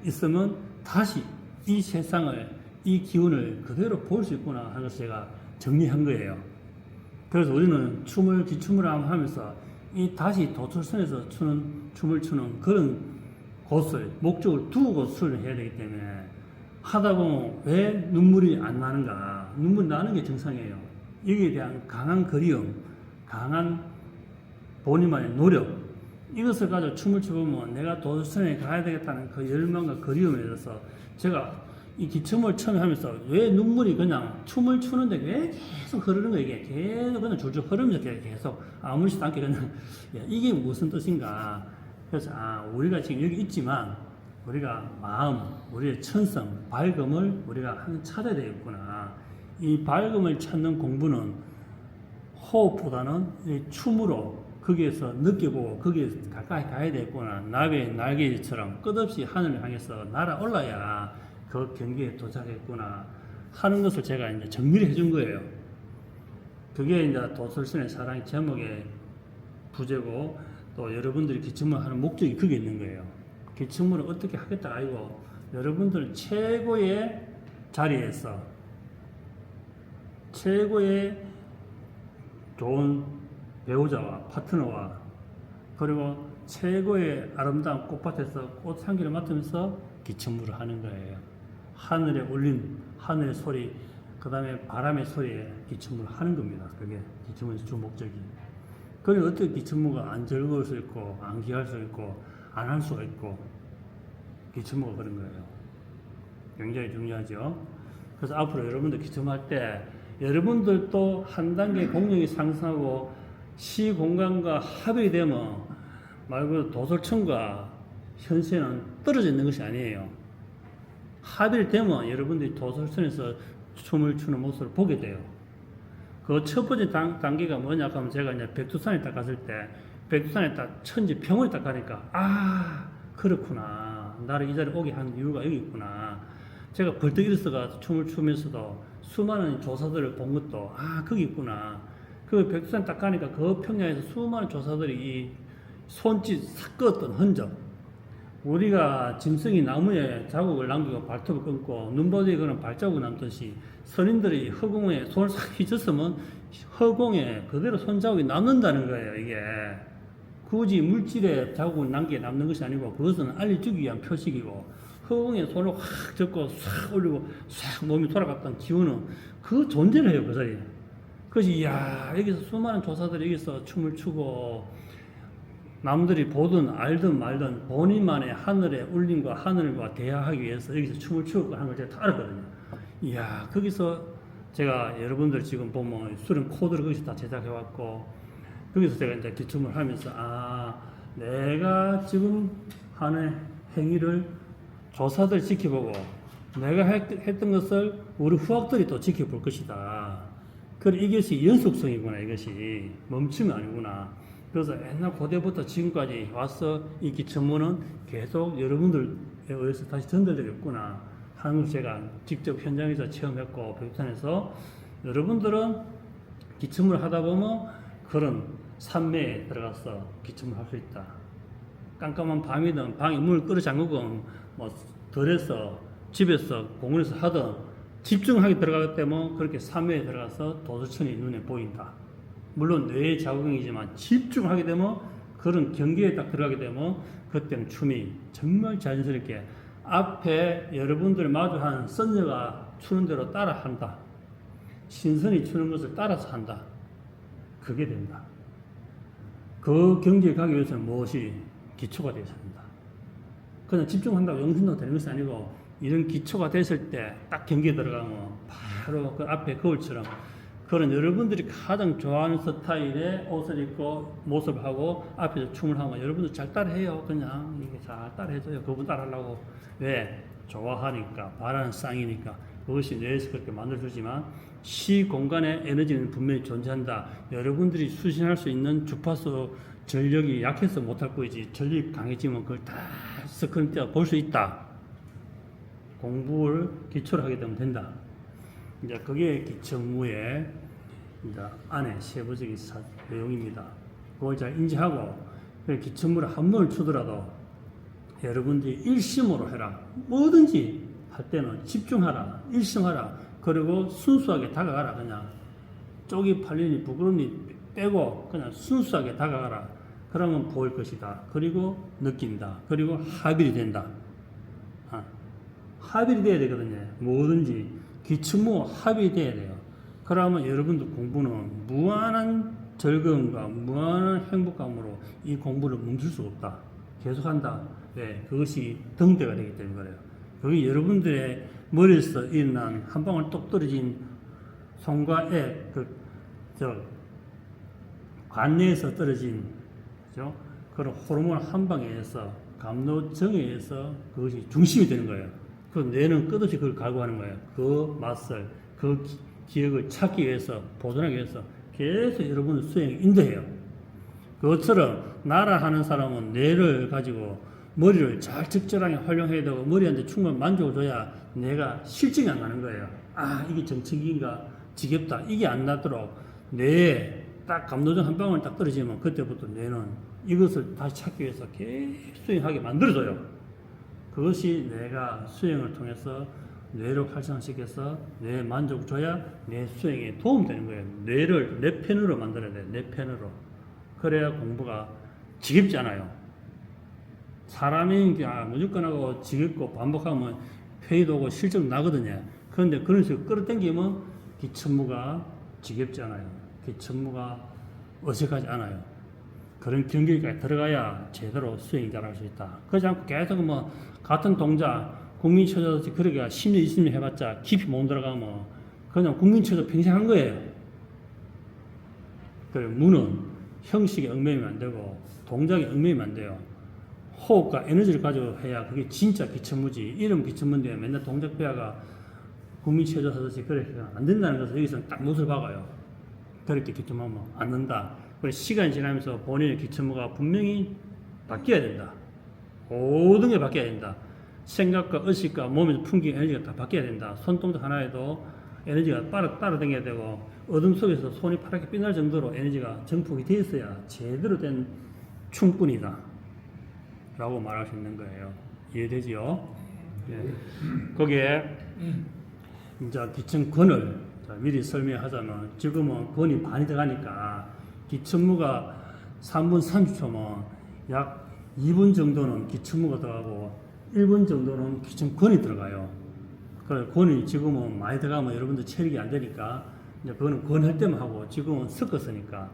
있으면 다시 이 세상을, 이 기운을 그대로 볼 수 있구나 하는 것을 제가 정리한 거예요. 그래서 우리는 춤을, 기춤을 하면서 이 다시 도철선에서 춤을 추는 그런 곳을, 목적을 두고 수련을 해야 되기 때문에 하다 보면 왜 눈물이 안 나는가? 눈물 나는 게 정상이에요. 여기에 대한 강한 그리움, 강한 본인만의 노력, 이것을 가지고 춤을 추면 내가 도서천에 가야 되겠다는 그 열망과 그리움에 대해서 제가 이 기춤을 처음 하면서 왜 눈물이 그냥 춤을 추는데 왜 계속 흐르는 거예요. 이게 계속 그냥 줄줄 흐르면서 계속 아무렇지도 않게 그냥 야, 이게 무슨 뜻인가. 그래서 우리가 지금 여기 있지만 우리가 마음, 우리의 천성, 밝음을 우리가 찾아야 되겠구나. 이 밝음을 찾는 공부는 호흡보다는 이 춤으로 거기에서 느껴보고 거기에 가까이 가야 되겠구나. 나비의 날개처럼 끝없이 하늘을 향해서 날아올라야 그 경계에 도착했구나 하는 것을 제가 이제 정리를 해준 거예요. 그게 이제 도설선의 사랑 제목의 부제고 또 여러분들이 기침을 하는 목적이 그게 있는 거예요. 기침을 어떻게 하겠다 아니고 여러분들 최고의 자리에서 최고의 좋은 배우자와 파트너와 그리고 최고의 아름다운 꽃밭에서 꽃향기를 맡으면서 기침을 하는 거예요. 하늘에 울린 하늘의 소리, 그 다음에 바람의 소리에 기침을 하는 겁니다. 그게 기침의 주 목적이. 그러니 어떻게 기침무가 안 즐거울 수 있고, 안 귀할 수 있고, 안 할 수가 있고, 기침무가 그런 거예요. 굉장히 중요하죠. 그래서 앞으로 여러분들 기침할 때, 여러분들도 한 단계 공력이 상승하고, 시 공간과 합이 되면, 말 그대로 도설천과 현세는 떨어져 있는 것이 아니에요. 합이 되면 여러분들이 도설천에서 춤을 추는 모습을 보게 돼요. 그 첫 번째 단계가 뭐냐 하면 제가 이제 백두산에 딱 갔을 때 백두산에 딱 천지 평원에 딱 가니까 그렇구나. 나를 이 자리에 오게 한 이유가 여기 있구나. 제가 벌떡 일어서가 춤을 추면서도 수많은 조사들을 본 것도 거기 있구나. 그 백두산 딱 가니까 그 평야에서 수많은 조사들이 이 손짓 싹 그었던 흔적, 우리가 짐승이 나무에 자국을 남기고 발톱을 끊고 눈보드에 그런 발자국 남듯이 선인들이 허공에 손을 싹 휘쳤으면 허공에 그대로 손자국이 남는다는 거예요. 이게 굳이 물질의 자국을 남는 것이 아니고 그것은 알려주기 위한 표식이고, 허공에 손을 확 젓고 싹 올리고 싹 몸이 돌아갔던 기운은 그 존재를 해요. 그 자리에. 그것이 여기서 수많은 조사들이 여기서 춤을 추고 남들이 보든 알든 말든 본인만의 하늘의 울림과 하늘과 대화하기 위해서 여기서 춤을 추고 하는 걸 제가 다 알았거든요. 거기서 제가 여러분들 지금 보면 수련 코드를 거기서 다 제작해왔고, 거기서 제가 이제 기춤을 하면서, 내가 지금 하는 행위를 조사들 지켜보고, 내가 했던 것을 우리 후학들이 또 지켜볼 것이다. 그래, 이것이 연속성이구나, 이것이. 멈춤이 아니구나. 그래서 옛날 고대부터 지금까지 와서 이 기침문은 계속 여러분들에 의해서 다시 전달되겠구나 하는 걸 제가 직접 현장에서 체험했고, 백두산에서 여러분들은 기침을 하다 보면 그런 산매에 들어가서 기침을 할 수 있다. 깜깜한 밤이든 방에 문을 끌어 잠그건 덜해서 집에서 공원에서 하든 집중하게 들어가기 때문에 그렇게 산매에 들어가서 도서천이 눈에 보인다. 물론 뇌의 자극이지만 집중하게 되면 그런 경계에 딱 들어가게 되면 그때는 춤이 정말 자연스럽게 앞에 여러분들 마주한 선녀가 추는 대로 따라 한다. 신선이 추는 것을 따라서 한다. 그게 된다. 그 경지에 가기 위해서는 무엇이 기초가 되어야 한다. 그냥 집중한다고 영신도 되는 것이 아니고 이런 기초가 됐을 때 딱 경기에 들어가면 바로 그 앞에 거울처럼 그런 여러분들이 가장 좋아하는 스타일의 옷을 입고 모습을 하고 앞에서 춤을 하면 여러분들 잘 따라해요. 그냥 이게 잘 따라해줘요. 그분 따라하려고. 왜? 좋아하니까, 바라는 쌍이니까. 그것이 뇌에서 그렇게 만들어주지만 시 공간의 에너지는 분명히 존재한다. 여러분들이 수신할 수 있는 주파수 전력이 약해서 못할 거지. 전력이 강해지면 그걸 다 스크린 때 볼 수 있다. 공부를 기초로 하게 되면 된다. 이제 그게 기초무의 이제 안에 세부적인 내용입니다. 그걸 잘 인지하고 기초무를 한 번을 추더라도 여러분들이 일심으로 해라. 뭐든지 할 때는 집중하라. 일심하라. 그리고 순수하게 다가가라. 그냥 쪽이 팔리니 부끄러우니 빼고 그냥 순수하게 다가가라. 그러면 보일 것이다. 그리고 느낀다. 그리고 합일이 된다. 합일이 돼야 되거든요. 뭐든지 기초무 합이 돼야 돼요. 그러면 여러분들 공부는 무한한 즐거움과 무한한 행복감으로 이 공부를 멈출 수 없다. 계속한다. 네, 그것이 등대가 되기 때문에 그래요. 그게 여러분들의 머리에서 일어난 한 방울 똑 떨어진 손과 애, 관내에서 떨어진, 그죠? 그런 호르몬 한 방에 의해서, 감로정에 의해서 그것이 중심이 되는 거예요. 그 뇌는 끝없이 그걸 갈구하는 거예요. 그 맛을, 그 기억을 찾기 위해서, 보존하기 위해서 계속 여러분을 수행에 인도해요. 그것처럼 나라 하는 사람은 뇌를 가지고 머리를 잘 적절하게 활용해야 되고 머리한테 충분히 만족을 줘야 뇌가 실증이 안 나는 거예요. 아, 이게 정책인가 지겹다. 이게 안 나도록 뇌에 딱 감도전 한 방울 딱 떨어지면 그때부터 뇌는 이것을 다시 찾기 위해서 계속 수행하게 만들어줘요. 그것이 뇌가 수행을 통해서 뇌를 활성시켜서 뇌에 만족을 줘야 뇌 수행에 도움되는 거예요. 뇌를 내 편으로 만들어야 돼요. 내 편으로. 그래야 공부가 지겹지 않아요. 사람이 무조건 하고 지겹고 반복하면 회의도 오고 실적 나거든요. 그런데 그런 식으로 끌어당기면 기천무가 지겹지 않아요. 기천무가 어색하지 않아요. 그런 경기까지 들어가야 제대로 수행이 잘할 수 있다. 그렇지 않고 계속 뭐 같은 동작 국민체조 그렇게 10년 20년 해봤자 깊이 못 들어가면 그냥 국민체조 평생 한 거예요. 그래 무는 형식에 얽매이면 안 되고 동작에 얽매이면 안 돼요. 호흡과 에너지를 가지고 해야 그게 진짜 기천무지. 이름 기천무인데 맨날 동작 배워가 국민체조 하듯이 그렇게 안 된다는 것을 여기서는 딱 못을 박아요. 그렇게 기천무하면 안 된다. 그래서 시간이 지나면서 본인의 기천무가 분명히 바뀌어야 된다. 모든 게 바뀌어야 된다. 생각과 의식과 몸에서 풍기는 에너지가 다 바뀌어야 된다. 손동작 하나에도 에너지가 따라다녀야 되고 어둠 속에서 손이 파랗게 빛날 정도로 에너지가 정폭이 되어 있어야 제대로 된 충분이다 라고 말할 수 있는 거예요. 이해되지요? 네. 거기에 이제 기천권을 미리 설명하자면 지금은 권이 많이 들어가니까 기천무가 3분 30초면 약 2분 정도는 기천무가 들어가고 1분 정도는 기천권이 들어가요. 그래서 권이 지금은 많이 들어가면 여러분들 체력이 안 되니까 이제 그거는 권할 때만 하고 지금은 섞었으니까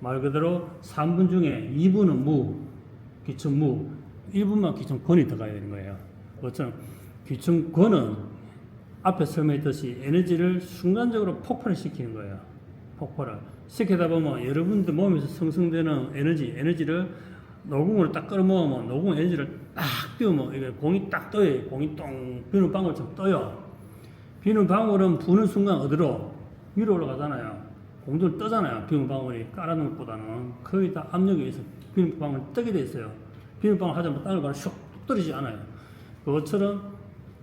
말 그대로 3분 중에 2분은 무, 기천무, 1분만 기천권이 들어가야 되는 거예요. 그것처럼 기천권은 앞에 설명했듯이 에너지를 순간적으로 폭발을 시키는 거예요. 폭발을 시키다 보면 여러분들 몸에서 생성되는 에너지를 노궁으로 딱 끌어모으면 노궁 에너지를 딱 띄우면 이게 공이 딱 떠요. 공이 똥 비누 방울처럼 떠요. 비누 방울은 부는 순간 어디로 위로 올라가잖아요. 공들 떠잖아요. 비누 방울이 깔아놓은 것보다는 거의 다 압력에 의해서 비누 방울 뜨게 돼 있어요. 비누 방울 하자마자 땅을 바로 슉 떨어지지 않아요. 그것처럼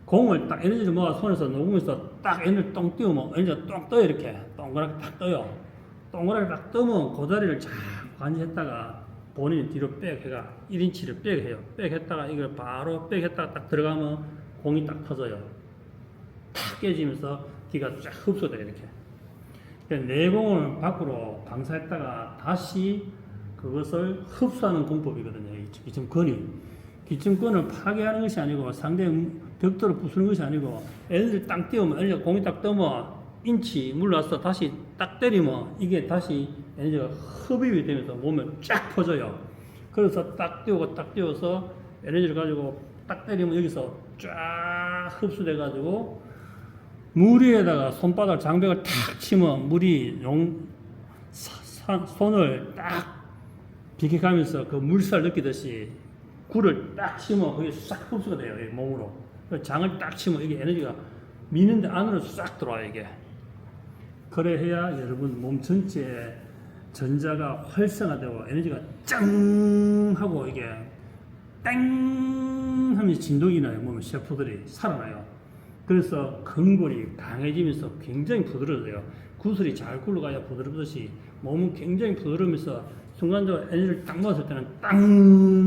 공을 딱 에너지를 모아 손에서 녹음해서 딱 에너지를 똥 띄우면 에너지가 똥 떠요. 이렇게 동그랗게 딱 떠요. 동그랗게 딱 뜨면 그 자리를 쫙 관리했다가 본인이 뒤로 백 해가 1인치를 백 해요. 백 했다가 이걸 바로 백 했다가 딱 들어가면 공이 딱 터져요. 탁 깨지면서 기가 쫙 흡수돼요. 이렇게. 내공을 밖으로 방사했다가 다시 그것을 흡수하는 공법이거든요. 기침권이. 기침권을 파괴하는 것이 아니고 상대의 벽돌을 부수는 것이 아니고 에너지를 딱 띄우면 에너지가 공이 딱 떠면 인치 물러서 다시 딱 때리면 이게 다시 에너지가 흡입이 되면서 몸에 쫙 퍼져요. 그래서 딱 띄우고 딱 띄워서 에너지를 가지고 딱 때리면 여기서 쫙 흡수돼 가지고 물 위에다가 손바닥 장벽을 탁 치면 물이 손을 딱 비켜가면서 그 물살 느끼듯이 굴을 딱 치면 그게 싹 흡수가 돼요. 이 몸으로. 장을 딱 치면 이게 에너지가 미는데 안으로 싹 들어와요. 이게. 그래 해야 여러분 몸 전체에 전자가 활성화되고 에너지가 짱 하고 이게 땡 하면서 진동이 나요. 몸의 세포들이 살아나요. 그래서 근골이 강해지면서 굉장히 부드러워져요. 구슬이 잘 굴러가야 부드럽듯이 몸은 굉장히 부드러우면서 순간적으로 에너지를 딱 넣었을 때는 땅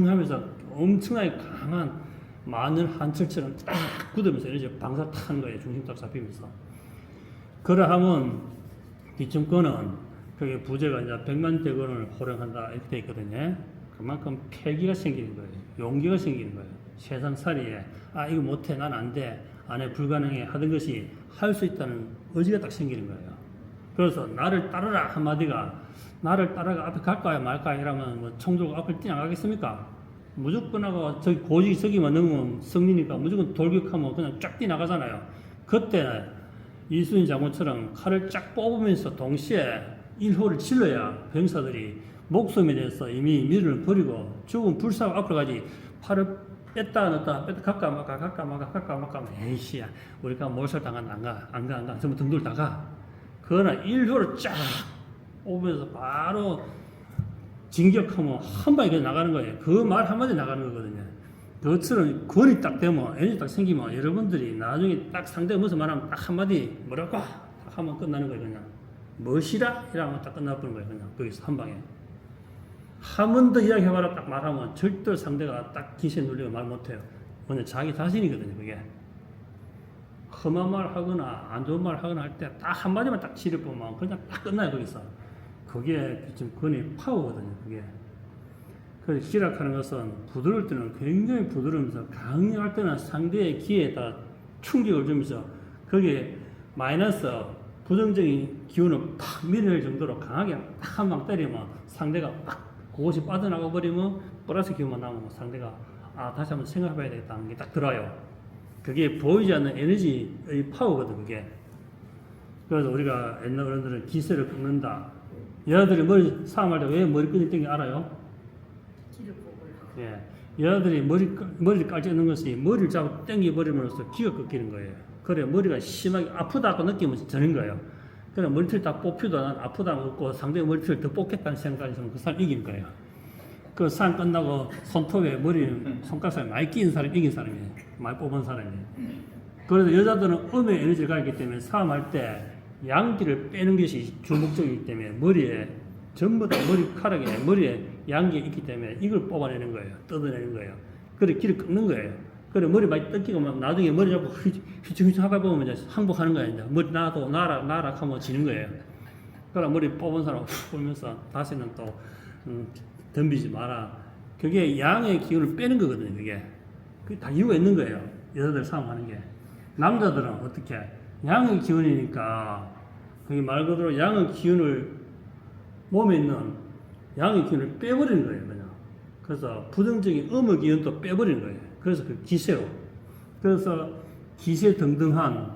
하면서 엄청나게 강한 마늘 한철처럼 딱 굳으면서 에너지가 방사 탁 하는 거예요. 중심 딱 잡히면서. 그러하면 뒤쪽거는 그게 부재가 이제 100만 대건을 호령한다 이렇게 돼 있거든요. 그만큼 패기가 생기는 거예요. 용기가 생기는 거예요. 세상살이에 이거 못해 난 안 돼 안 해 불가능해 하던 것이 할 수 있다는 의지가 딱 생기는 거예요. 그래서 나를 따르라 한마디가 나를 따라가 앞에 갈까요 말까요 이러면 뭐 총 들고 앞을 뛰어나가겠습니까? 무조건 하고 저기 고지 저기만 넘으면 승리니까 무조건 돌격하면 그냥 쫙 뛰어나가잖아요. 그때 이순신 장군처럼 칼을 쫙 뽑으면서 동시에 1호를 질러야 병사들이 목숨에 대해서 이미 미련을 버리고 죽은 불사고 앞으로 가지. 팔을 뺐다 넣었다 갈까 말까 에이씨야 우리가 몰살 당한 안 가 전부 등돌 다가. 그러나 1호를 쫙 뽑으면서 바로 진격하면 한 방에 그냥 나가는 거예요. 그 말 한마디 나가는 거거든요. 그것처럼 권이 딱 되면 에너지 딱 생기면 여러분들이 나중에 딱 상대가 무슨 말하면 딱 한마디 뭐라고 딱 하면 끝나는 거예요. 그냥 멋이라 이러면 딱 끝나버리는 거예요. 그냥 거기서 한 방에 한 번 더 이야기해봐라 딱 말하면 절대 상대가 딱 기세에 눌리고 말 못해요. 그냥 자기 자신이거든요. 그게 험한 말 하거나 안 좋은 말 하거나 할 때 딱 한마디만 딱 지려보면 그냥 딱 끝나요. 거기서 그게 지금 권의 파워거든요. 그게 그래서 기락하는 것은 부드러울 때는 굉장히 부드러우면서 강력할 때는 상대의 기에다 충격을 주면서 거기에 마이너스 부정적인 기운을 팍 밀어낼 정도로 강하게 딱 한 방 때리면 상대가 딱 그것이 빠져나가 버리면 플러스 기운만 남으면 상대가 다시 한번 생각해봐야 되겠다 하는 게 딱 들어요. 그게 보이지 않는 에너지의 파워거든. 그게 그래서 우리가 옛날 어른들은 기세를 꺾는다. 여자들이 머리 싸움할 때 왜 머리끈이 땡기 알아요? 예, 여자들이 머리를 깔짝는 것이 머리를 잡아 당겨버림으로써 기가 꺾이는 거예요. 그래 머리가 심하게 아프다고 느끼면 되는 거예요. 그래 머리털이 다 뽑혀도 난 아프다고 없고 상대의 머리털을 더 뽑겠다는 생각이 있으면 그 사람 이긴 거예요. 그 싸움 끝나고 손톱에 손가락에 많이 끼는 사람이 이긴 사람이에요. 많이 뽑은 사람이에요. 그래서 여자들은 음의 에너지를 가졌기 때문에 싸움할 때 양기를 빼는 것이 주 목적이기 때문에 머리에 전부 다 머리카락에 머리에 양기가 있기 때문에 이걸 뽑아내는 거예요. 뜯어내는 거예요. 그래 길을 끊는 거예요. 그래 머리 많이 뜯기고 막 나중에 머리 잡고 휘청휘청 하다 보면 이제 항복하는 거예요. 이제 머리 나도 나락 하면 지는 거예요. 그래 머리 뽑은 사람 훅 보면서 다시는 또 덤비지 마라. 그게 양의 기운을 빼는 거거든요. 그게 다 이유가 있는 거예요. 여자들 싸움하는 게. 남자들은 어떻게 양의 기운이니까 그게 말 그대로 양의 기운을 몸에 있는 양의 기운을 빼버리는 거예요. 그냥. 그래서 부정적인 음의 기운도 빼버리는 거예요. 그래서 그 기세로. 그래서 기세 등등한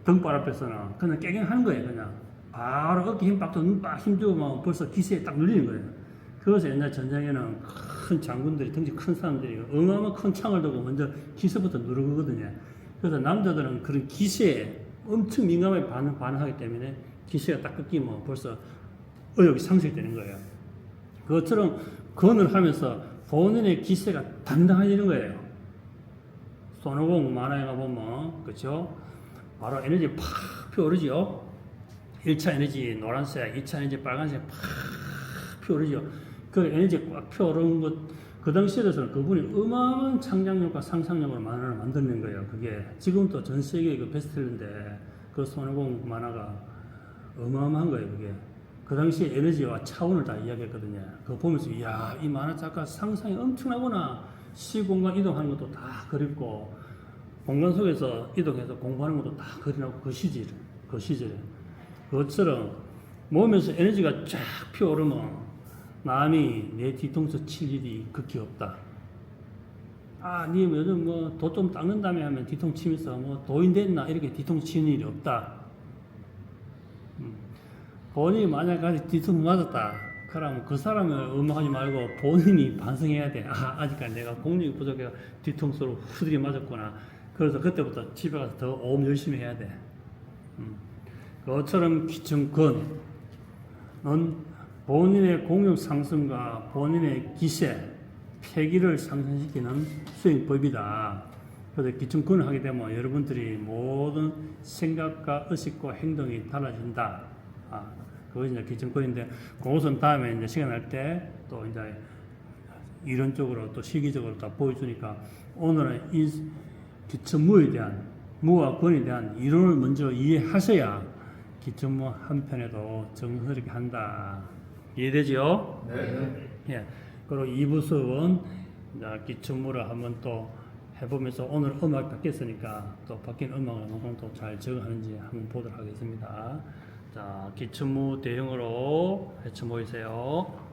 등발 앞에서는 그냥 깨갱하는 거예요. 그냥. 바로 어깨 힘 빡도 눈 힘주면 벌써 기세에 딱 눌리는 거예요. 그래서 옛날 전쟁에는 큰 장군들이, 덩치 큰 사람들이 어마어마한 큰 창을 들고 먼저 기세부터 누르거든요. 그래서 남자들은 그런 기세에 엄청 민감하게 반응하기 때문에 기세가 딱 끊기면 벌써 의욕이 상실되는 거예요. 그것처럼 건을 하면서 본인의 기세가 당당해지는 거예요. 손오공 만화에 가보면, 그쵸? 바로 에너지 팍 피어오르죠? 1차 에너지 노란색, 2차 에너지 빨간색 팍 피어오르죠? 그 에너지 꽉 피어오르는 것, 그 당시에서는 그분이 어마어마한 창작력과 상상력으로 만화를 만드는 거예요. 그게 지금도 전 세계 그 베스트셀러인데 그 손오공 만화가 어마어마한 거예요. 그게 그 당시 에너지와 차원을 다 이야기했거든요. 그거 보면서 이야 이 만화 작가 상상이 엄청나구나. 시공간 이동하는 것도 다 그립고 공간 속에서 이동해서 공부하는 것도 다 그려놓고 그 시절에 그것처럼 몸에서 에너지가 쫙 피어오르면 남이 내 뒤통수 칠 일이 극히 없다. 니 요즘 뭐 도 좀 닦는다며 하면 뒤통 치면서 뭐 도인 됐나 이렇게 뒤통 치는 일이 없다. 본인이 만약에 뒤통 맞았다. 그러면 그 사람을 의무하지 말고 본인이 반성해야 돼. 아직까지 내가 공력이 부족해서 뒤통수로 후드게 맞았구나. 그래서 그때부터 집에 가서 더 오hm 열심히 해야 돼. 그것처럼 기층근은 본인의 공력 상승과 본인의 기세, 폐기를 상승시키는 수행법이다. 그래서 기층근을 하게 되면 여러분들이 모든 생각과 의식과 행동이 달라진다. 그것이 이제 기층근인데, 그것은 다음에 이제 시간 날 때 또 이제 이론적으로 또 시기적으로 다 보여주니까, 오늘은 이 기층무에 대한, 무와 근에 대한 이론을 먼저 이해하셔야 기층무 한편에도 정서롭게 한다. 이해되지요? 네. 예. 그리고 2부 수업은 기춘무를 한번 또 해보면서, 오늘 음악 바뀌었으니까 또 바뀐 음악을 한번 또 잘 적응하는지 한번 보도록 하겠습니다. 자, 기춘무 대형으로 해쳐 모이세요.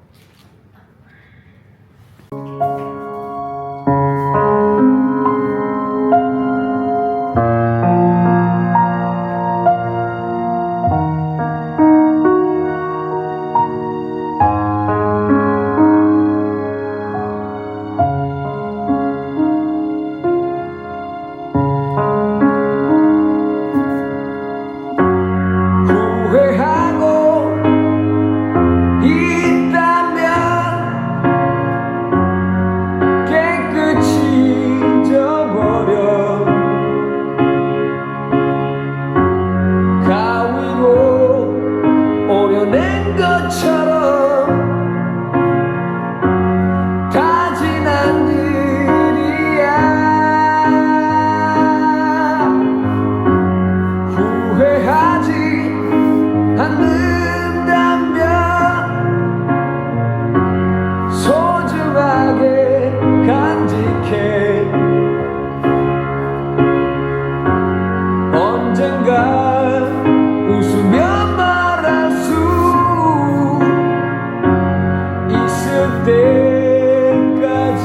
후회하고 있다면 깨끗이 잊어버려. 가위로 오려낸 것처럼 다 지난 일이야. 후회하지 않는다면 소중하게 간직해. 언젠가 웃으며 말할 수 있을 때까지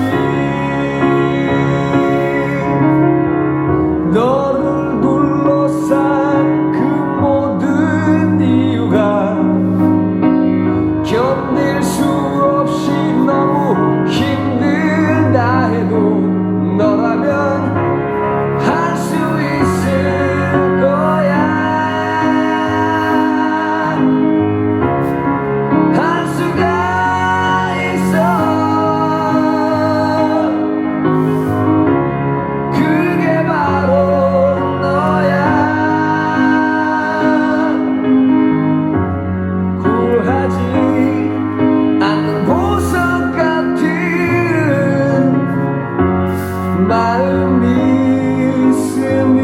너를 둘러싼 그 모든 이유가 견딜 수 없이 너무 힘들다 해도 너라면 할 수 있을 거야. 할 수가 있어. 그게 바로 너야. 굴하지 않는 보석 같은 마음이 있으니.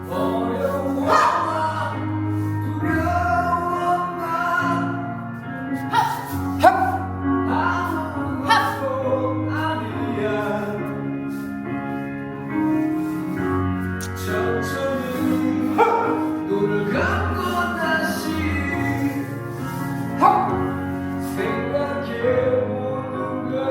어려웠나 두려웠나 아무것도 아니야. 천천히 눈을 감고 다시 생각해보는 거야.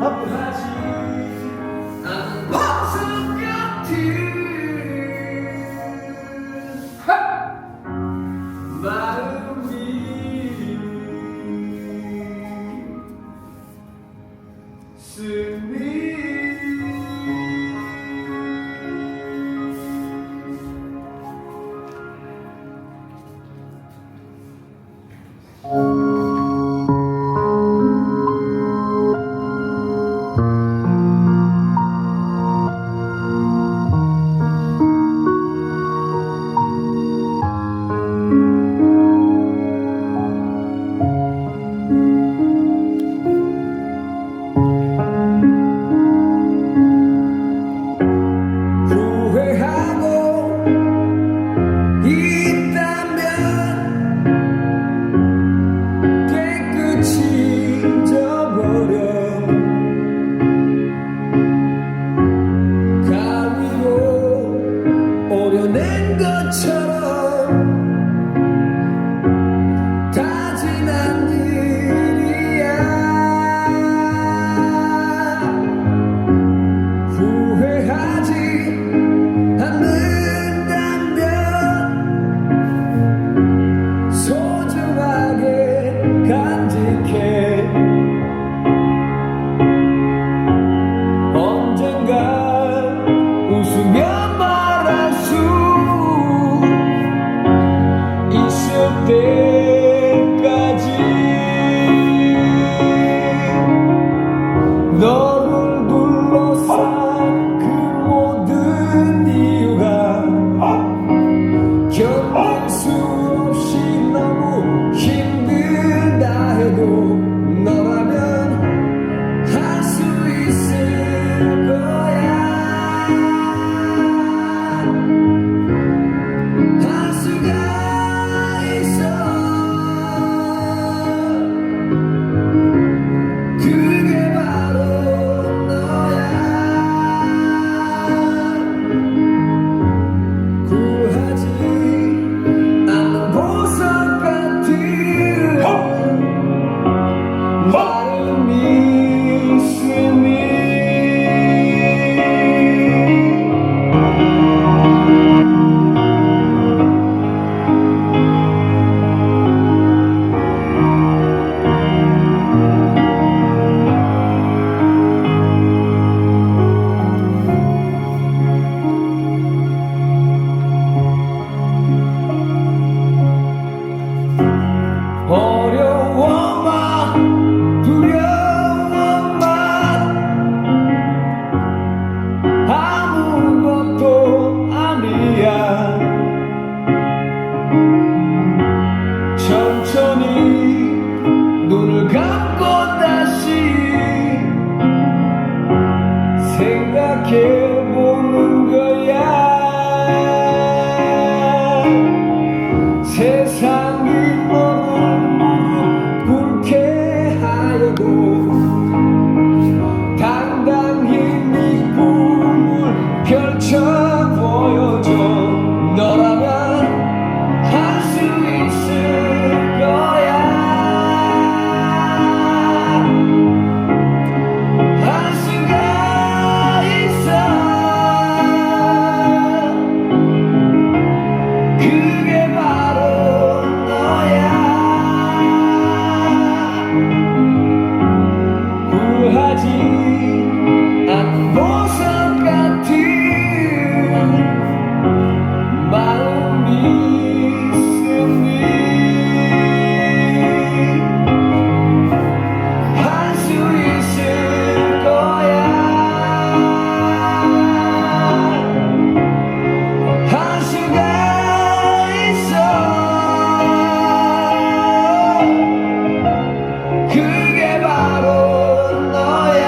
하지 않은 보석 같은 마음이 있으니 후회하고 있다면 깨끗이 잊어버려 가위로 오려낸 것처럼 다진한 일이야 후회하지 않는다면 소중하게 간직해 언젠가 웃으며 말할 수 있을 때까지 너를 둘러싼 그 모든 이유가 견딜 수 없이 너무 힘들다 해도 너라면 할 수 있을 거야 할 수가 있어 그게 바로 너야 구하지 않는 보석 같은 마음이 있으니 어려워마 두려워마 아무것도 아니야 천천히 눈을 감고 다시 생각해보는 거야 세상이 너를 불쾌하여도 당당히 네 꿈을 펼쳐 보여줘 너라면 할 수 있을 거야 할 수가 있어 그게 바로 너야 구하지 않는 보석 같은 마음이 있으니 할 수 있을 거야 할 수가 있어 그게 바로 너야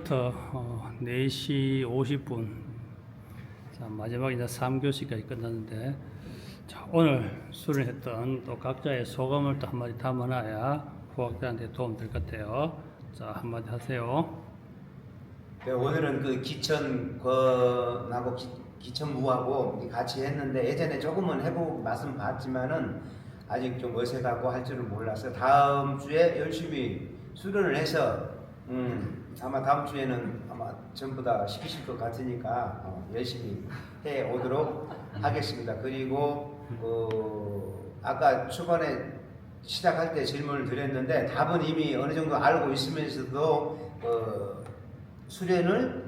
이제부터 4시 50분. 자, 마지막 이제 3교시까지 끝났는데, 자, 오늘 수련했던 또 각자의 소감을 또 한마디 담아놔야 후학들한테 도움 될 것 같아요. 자, 한마디 하세요. 네, 오늘은 그 기천권하고 기천무하고 같이 했는데 예전에 조금은 해보고 맛은 봤지만은 아직 좀 어색하고 할 줄을 몰라서 다음 주에 열심히 수련을 해서 아마 다음 주에는 아마 전부 다 시키실 것 같으니까 열심히 해 오도록 하겠습니다. 그리고 아까 초반에 시작할 때 질문을 드렸는데 답은 이미 어느 정도 알고 있으면서도 수련을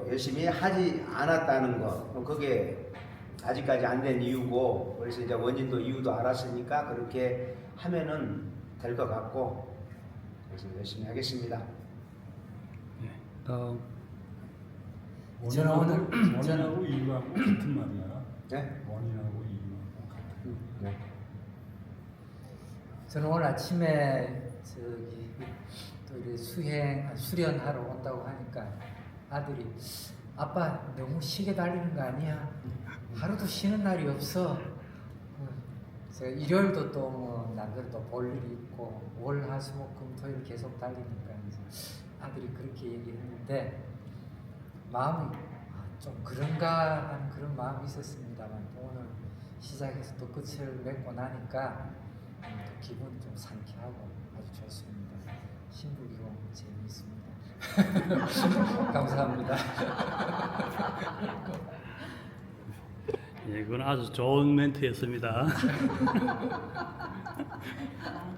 열심히 하지 않았다는 거, 그게 아직까지 안 된 이유고, 그래서 이제 원인도 이유도 알았으니까 그렇게 하면은 될 것 같고, 그래서 열심히 하겠습니다. 네, 다음. 저는 오늘 원인하고 이유하고 같은 말이야. 네? 원인하고 이유하고 같은. 네. 저는 오늘 아침에 또 이렇게 수련하러 온다고 하니까 아들이 아빠 너무 시계 달리는 거 아니야? 하루도 쉬는 날이 없어. 제가 일요일도 또 남들 또 볼 일이 있고 월, 화, 수, 목, 금, 토일 계속 달리니까 이제 아들이 그렇게 얘기했는데 마음이 좀 그런가 하는 그런 마음이 있었습니다만 또 오늘 시작해서 또 끝을 맺고 나니까 또 기분이 좀 상쾌하고 아주 좋습니다. 신부기고 재미있습니다. 감사합니다. 예, 그건 아주 좋은 멘트였습니다.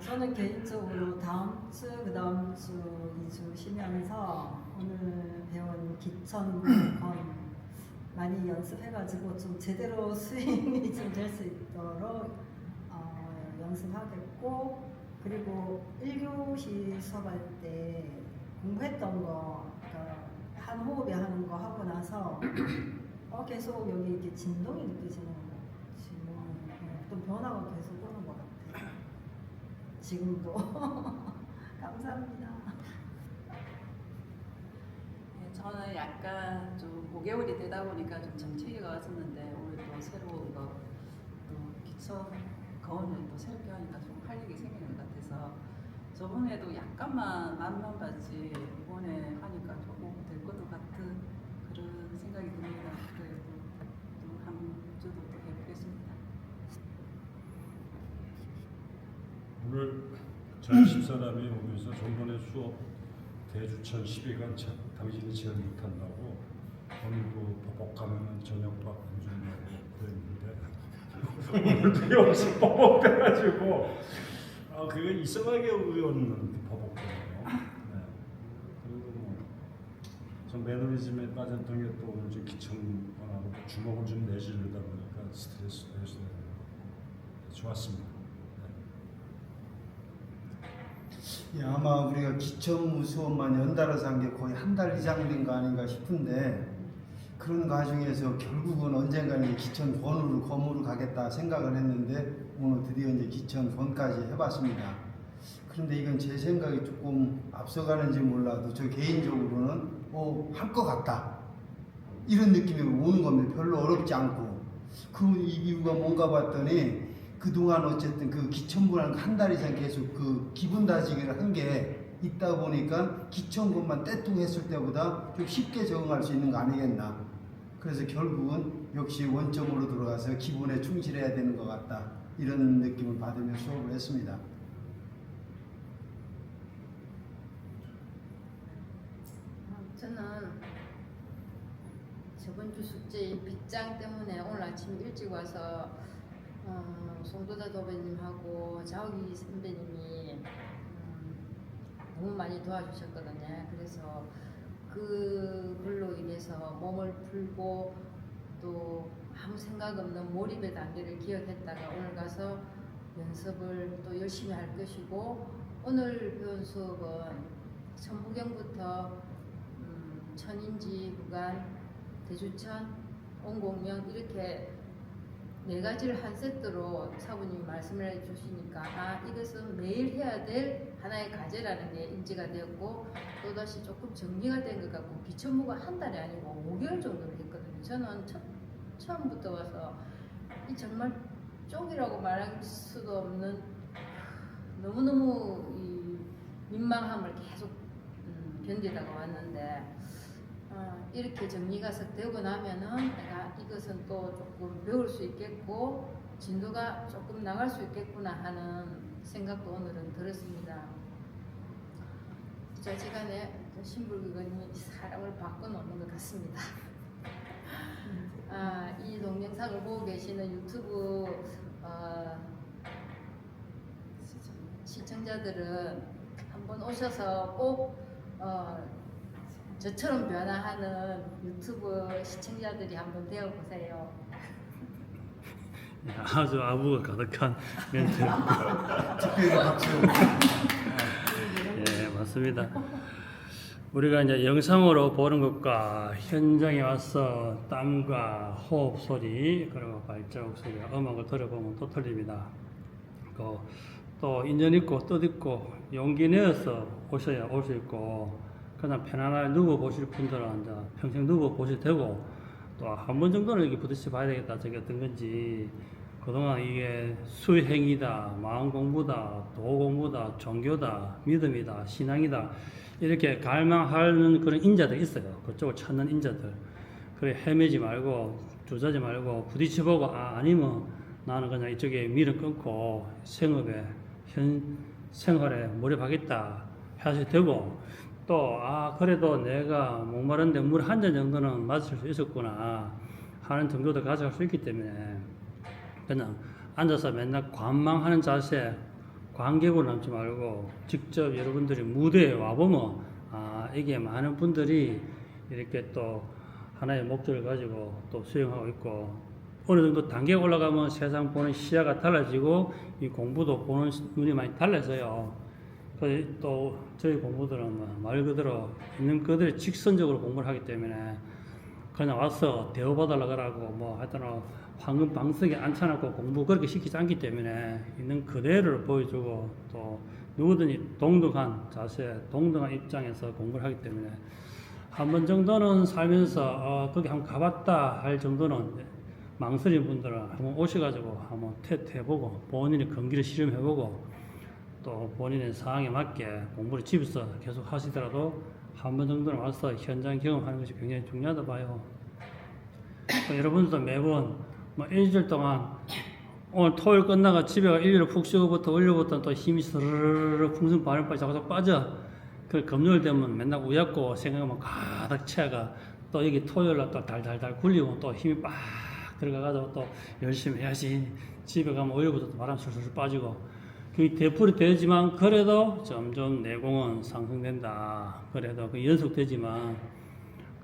저는 개인적으로 다음 주, 그 다음 주 2주 쉬면서 오늘 배운 기천권 많이 연습해가지고 좀 제대로 스윙이 좀 될 수 있도록 연습하겠고, 그리고 1교시 수업할 때 공부했던 거, 그러니까 한 호흡에 하는 거 하고 나서 계속 여기 이렇게 진동이 느껴지는 거, 지금 어떤 변화가 계속 오는 것 같아요. 지금도 감사합니다. 네, 저는 약간 좀 5개월이 되다 보니까 좀 정체기가 왔었는데 오늘 또 새로운 거, 또 기초 거운을 또 새롭게 하니까 좀 활력이 생기는 것 같아서 저번에도 약간만 맛만 봤지 이번에 하니까 조금 될 것도 같은 그런 생각이 듭니다. 그래도 또 한 주도 또 해보겠습니다. 오늘 저희 집사람이 오면서 전번에 수업 대주천 12간 당신이 제일 못한다고 오늘도 버벅 가면은 저녁도 안 준다고 그랬는데 오늘도 여기서 버벅 돼가지고 그거 이상하게 의원은 버벅거려요. 네. 그리고 좀 매너리즘에 빠졌던 게 또 오늘 좀 기천하고 주먹을 좀 내지르다 보니까 스트레스 해소되는 좋았습니다. 예, 아마 우리가 기천무 수업만 연달아서 한 게 거의 한 달 이상 된 거 아닌가 싶은데 그런 과정에서 결국은 언젠가는 기천권으로 검으로 가겠다 생각을 했는데 오늘 드디어 이제 기천권까지 해봤습니다. 그런데 이건 제 생각이 조금 앞서가는지 몰라도 저 개인적으로는 할 것 같다 이런 느낌이 오는 겁니다. 별로 어렵지 않고 그 이유가 뭔가 봤더니 그동안 어쨌든 그 기천부라는 한 달 이상 계속 그 기분 다지기를 한 게 있다 보니까 기천권만 떼뚱 했을 때보다 좀 쉽게 적응할 수 있는 거 아니겠나. 그래서 결국은 역시 원점으로 들어가서 기본에 충실해야 되는 것 같다. 이런 느낌을 받으며 수업을 했습니다. 저는 저번 주 숙제 빗장 때문에 오늘 아침 일찍 와서 송도자 도배님하고 자욱이 선배님이 너무 많이 도와주셨거든요. 그래서 그걸로 인해서 몸을 풀고 또 아무 생각 없는 몰입의 단계를 기억했다가 오늘 가서 연습을 또 열심히 할 것이고, 오늘 배운 수업은 천부경부터 천인지 구간, 대주천, 온공명 이렇게 네 가지를 한 세트로 사부님이 말씀을 해주시니까 아 이것은 매일 해야 될 하나의 과제라는 게 인지가 되었고 또다시 조금 정리가 된 것 같고 기초무가 한 달이 아니고 5개월 정도를 했거든요. 저는 처음부터 와서 이 정말 쪽이라고 말할 수도 없는 너무너무 이 민망함을 계속 견디다가 왔는데 이렇게 정리가 싹 되고 나면은 내가 이것은 또 조금 배울 수 있겠고 진도가 조금 나갈 수 있겠구나 하는 생각도 오늘은 들었습니다. 자지간에 신불기관이 사람을 바꿔놓는 것 같습니다. 이 동영상을 보고 계시는 유튜브 시청자들은 한번 오셔서 꼭 저처럼 변화하는 유튜브 시청자들이 한번 되어보세요. 아주 아부가 가득한 멘트. 특별히 박수. 예, 맞습니다. 우리가 이제 영상으로 보는 것과 현장에 와서 땀과 호흡 소리 그리고 발자국 소리와 음악을 들어보면 또 틀립니다. 또 인연 있고 뜻 있고 용기 내어서 오셔야 올 수 있고 그냥 편안하게 누워 보실 분들은 이제 평생 누워 보실 테고 또 한 번 정도는 이렇게 부딪혀 봐야 되겠다. 저게 어떤 건지 그동안 이게 수행이다, 마음 공부다, 도 공부다, 종교다, 믿음이다, 신앙이다 이렇게 갈망하는 그런 인자들 있어요. 그쪽을 찾는 인자들. 그래 헤매지 말고 주저하지 말고 부딪혀보고 아니면 나는 그냥 이쪽에 밀을 끊고 생업에 생활에 몰입하겠다 하셔도 되고 또 그래도 내가 목마른데 물 한 잔 정도는 마실 수 있었구나 하는 정도도 가져갈 수 있기 때문에 그냥 앉아서 맨날 관망하는 자세 관객으로 남지 말고 직접 여러분들이 무대에 와보면 이게 많은 분들이 이렇게 또 하나의 목적을 가지고 또 수행하고 있고 어느 정도 단계가 올라가면 세상 보는 시야가 달라지고 이 공부도 보는 눈이 많이 달라져요. 또 저희 공부들은 말 그대로 있는 그대로 직선적으로 공부를 하기 때문에 그냥 와서 대우받으려고 하고 뭐 하여튼 황금 방석에 앉혀놓고 공부 그렇게 시키지 않기 때문에 있는 그대로를 보여주고 또 누구든지 동등한 자세, 동등한 입장에서 공부를 하기 때문에 한 번 정도는 살면서 거기 한번 가봤다 할 정도는 망설인 분들은 한번 오셔가지고 한번 해보고 본인의 건기를 실험해보고 또 본인의 상황에 맞게 공부를 집에서 계속 하시더라도 한 번 정도는 와서 현장 경험하는 것이 굉장히 중요하다 봐요. 여러분들도 매번 뭐 일주일 동안 오늘 토요일 끝나가 집에 가 일요일 푹 쉬고부터 월요일부터 또 힘이 스르르 풍선 바늘바늘 자꾸 빠져. 그 금요일 되면 맨날 우약고 생각하면 가득 채가 또 여기 토요일날 또 달달달 굴리고 또 힘이 빡 들어가가지고 또 열심히 해야지. 집에 가면 월요일부터 또 바람 술술 빠지고. 그게 되풀이 되지만 그래도 점점 내공은 상승된다. 그래도 그 연속되지만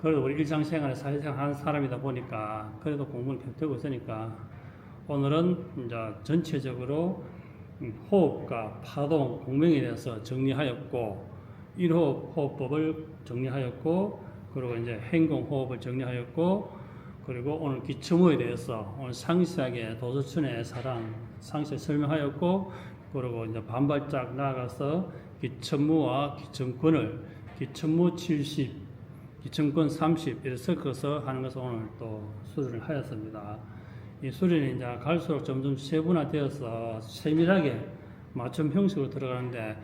그래도 우리 일상생활에 사회생활 하는 사람이다 보니까 그래도 공부는 계속 되고 있으니까 오늘은 이제 전체적으로 호흡과 파동, 공명에 대해서 정리하였고 1호흡 호흡법을 정리하였고 그리고 이제 행공호흡을 정리하였고 그리고 오늘 기초무에 대해서 오늘 상세하게 도서춘의 사랑 상세히 설명하였고 그리고 이제 반발짝 나아가서 기천무와 기천권을 기천무 70, 기천권 30 이렇게 섞어서 하는 것을 오늘 또 수련을 하였습니다. 이 수련이 이제 갈수록 점점 세분화되어서 세밀하게 맞춤 형식으로 들어가는데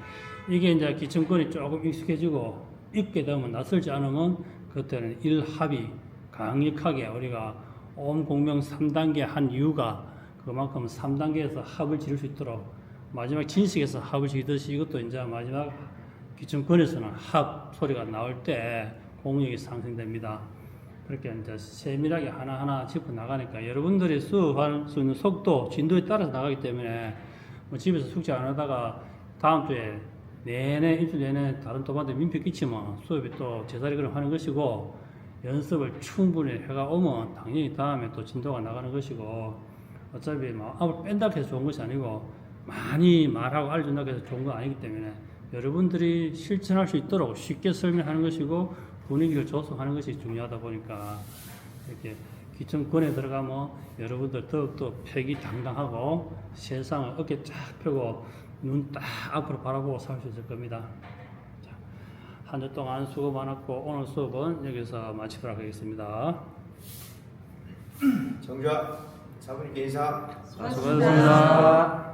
이게 이제 기천권이 조금 익숙해지고 익게 되면 낯설지 않으면 그때는 일합이 강력하게 우리가 옴공명 3단계 한 이유가 그만큼 3단계에서 합을 지을 수 있도록 마지막 진식에서 합을 지듯이 이것도 이제 마지막 기천권에서는 합 소리가 나올 때 공력이 상승됩니다. 그렇게 이제 세밀하게 하나하나 짚어 나가니까 여러분들이 수업할 수 있는 속도, 진도에 따라서 나가기 때문에 뭐 집에서 숙제 안 하다가 다음 주에 내내 일주일 내내 다른 또한테 민폐 끼치면 수업이 또 제자리 걸음 하는 것이고 연습을 충분히 해가 오면 당연히 다음에 또 진도가 나가는 것이고 어차피 막 압을 뺀다고 해서 좋은 것이 아니고 많이 말하고 알려준다고 해서 좋은 건 아니기 때문에 여러분들이 실천할 수 있도록 쉽게 설명하는 것이고 분위기를 조성하는 것이 중요하다 보니까 이렇게 기천권에 들어가면 여러분들 더욱더 패기당당하고 세상을 어깨 쫙 펴고 눈 딱 앞으로 바라보고 살 수 있을 겁니다. 한 주 동안 수고 많았고 오늘 수업은 여기서 마치도록 하겠습니다. 정주아 사부님께 인사. 수고하셨습니다.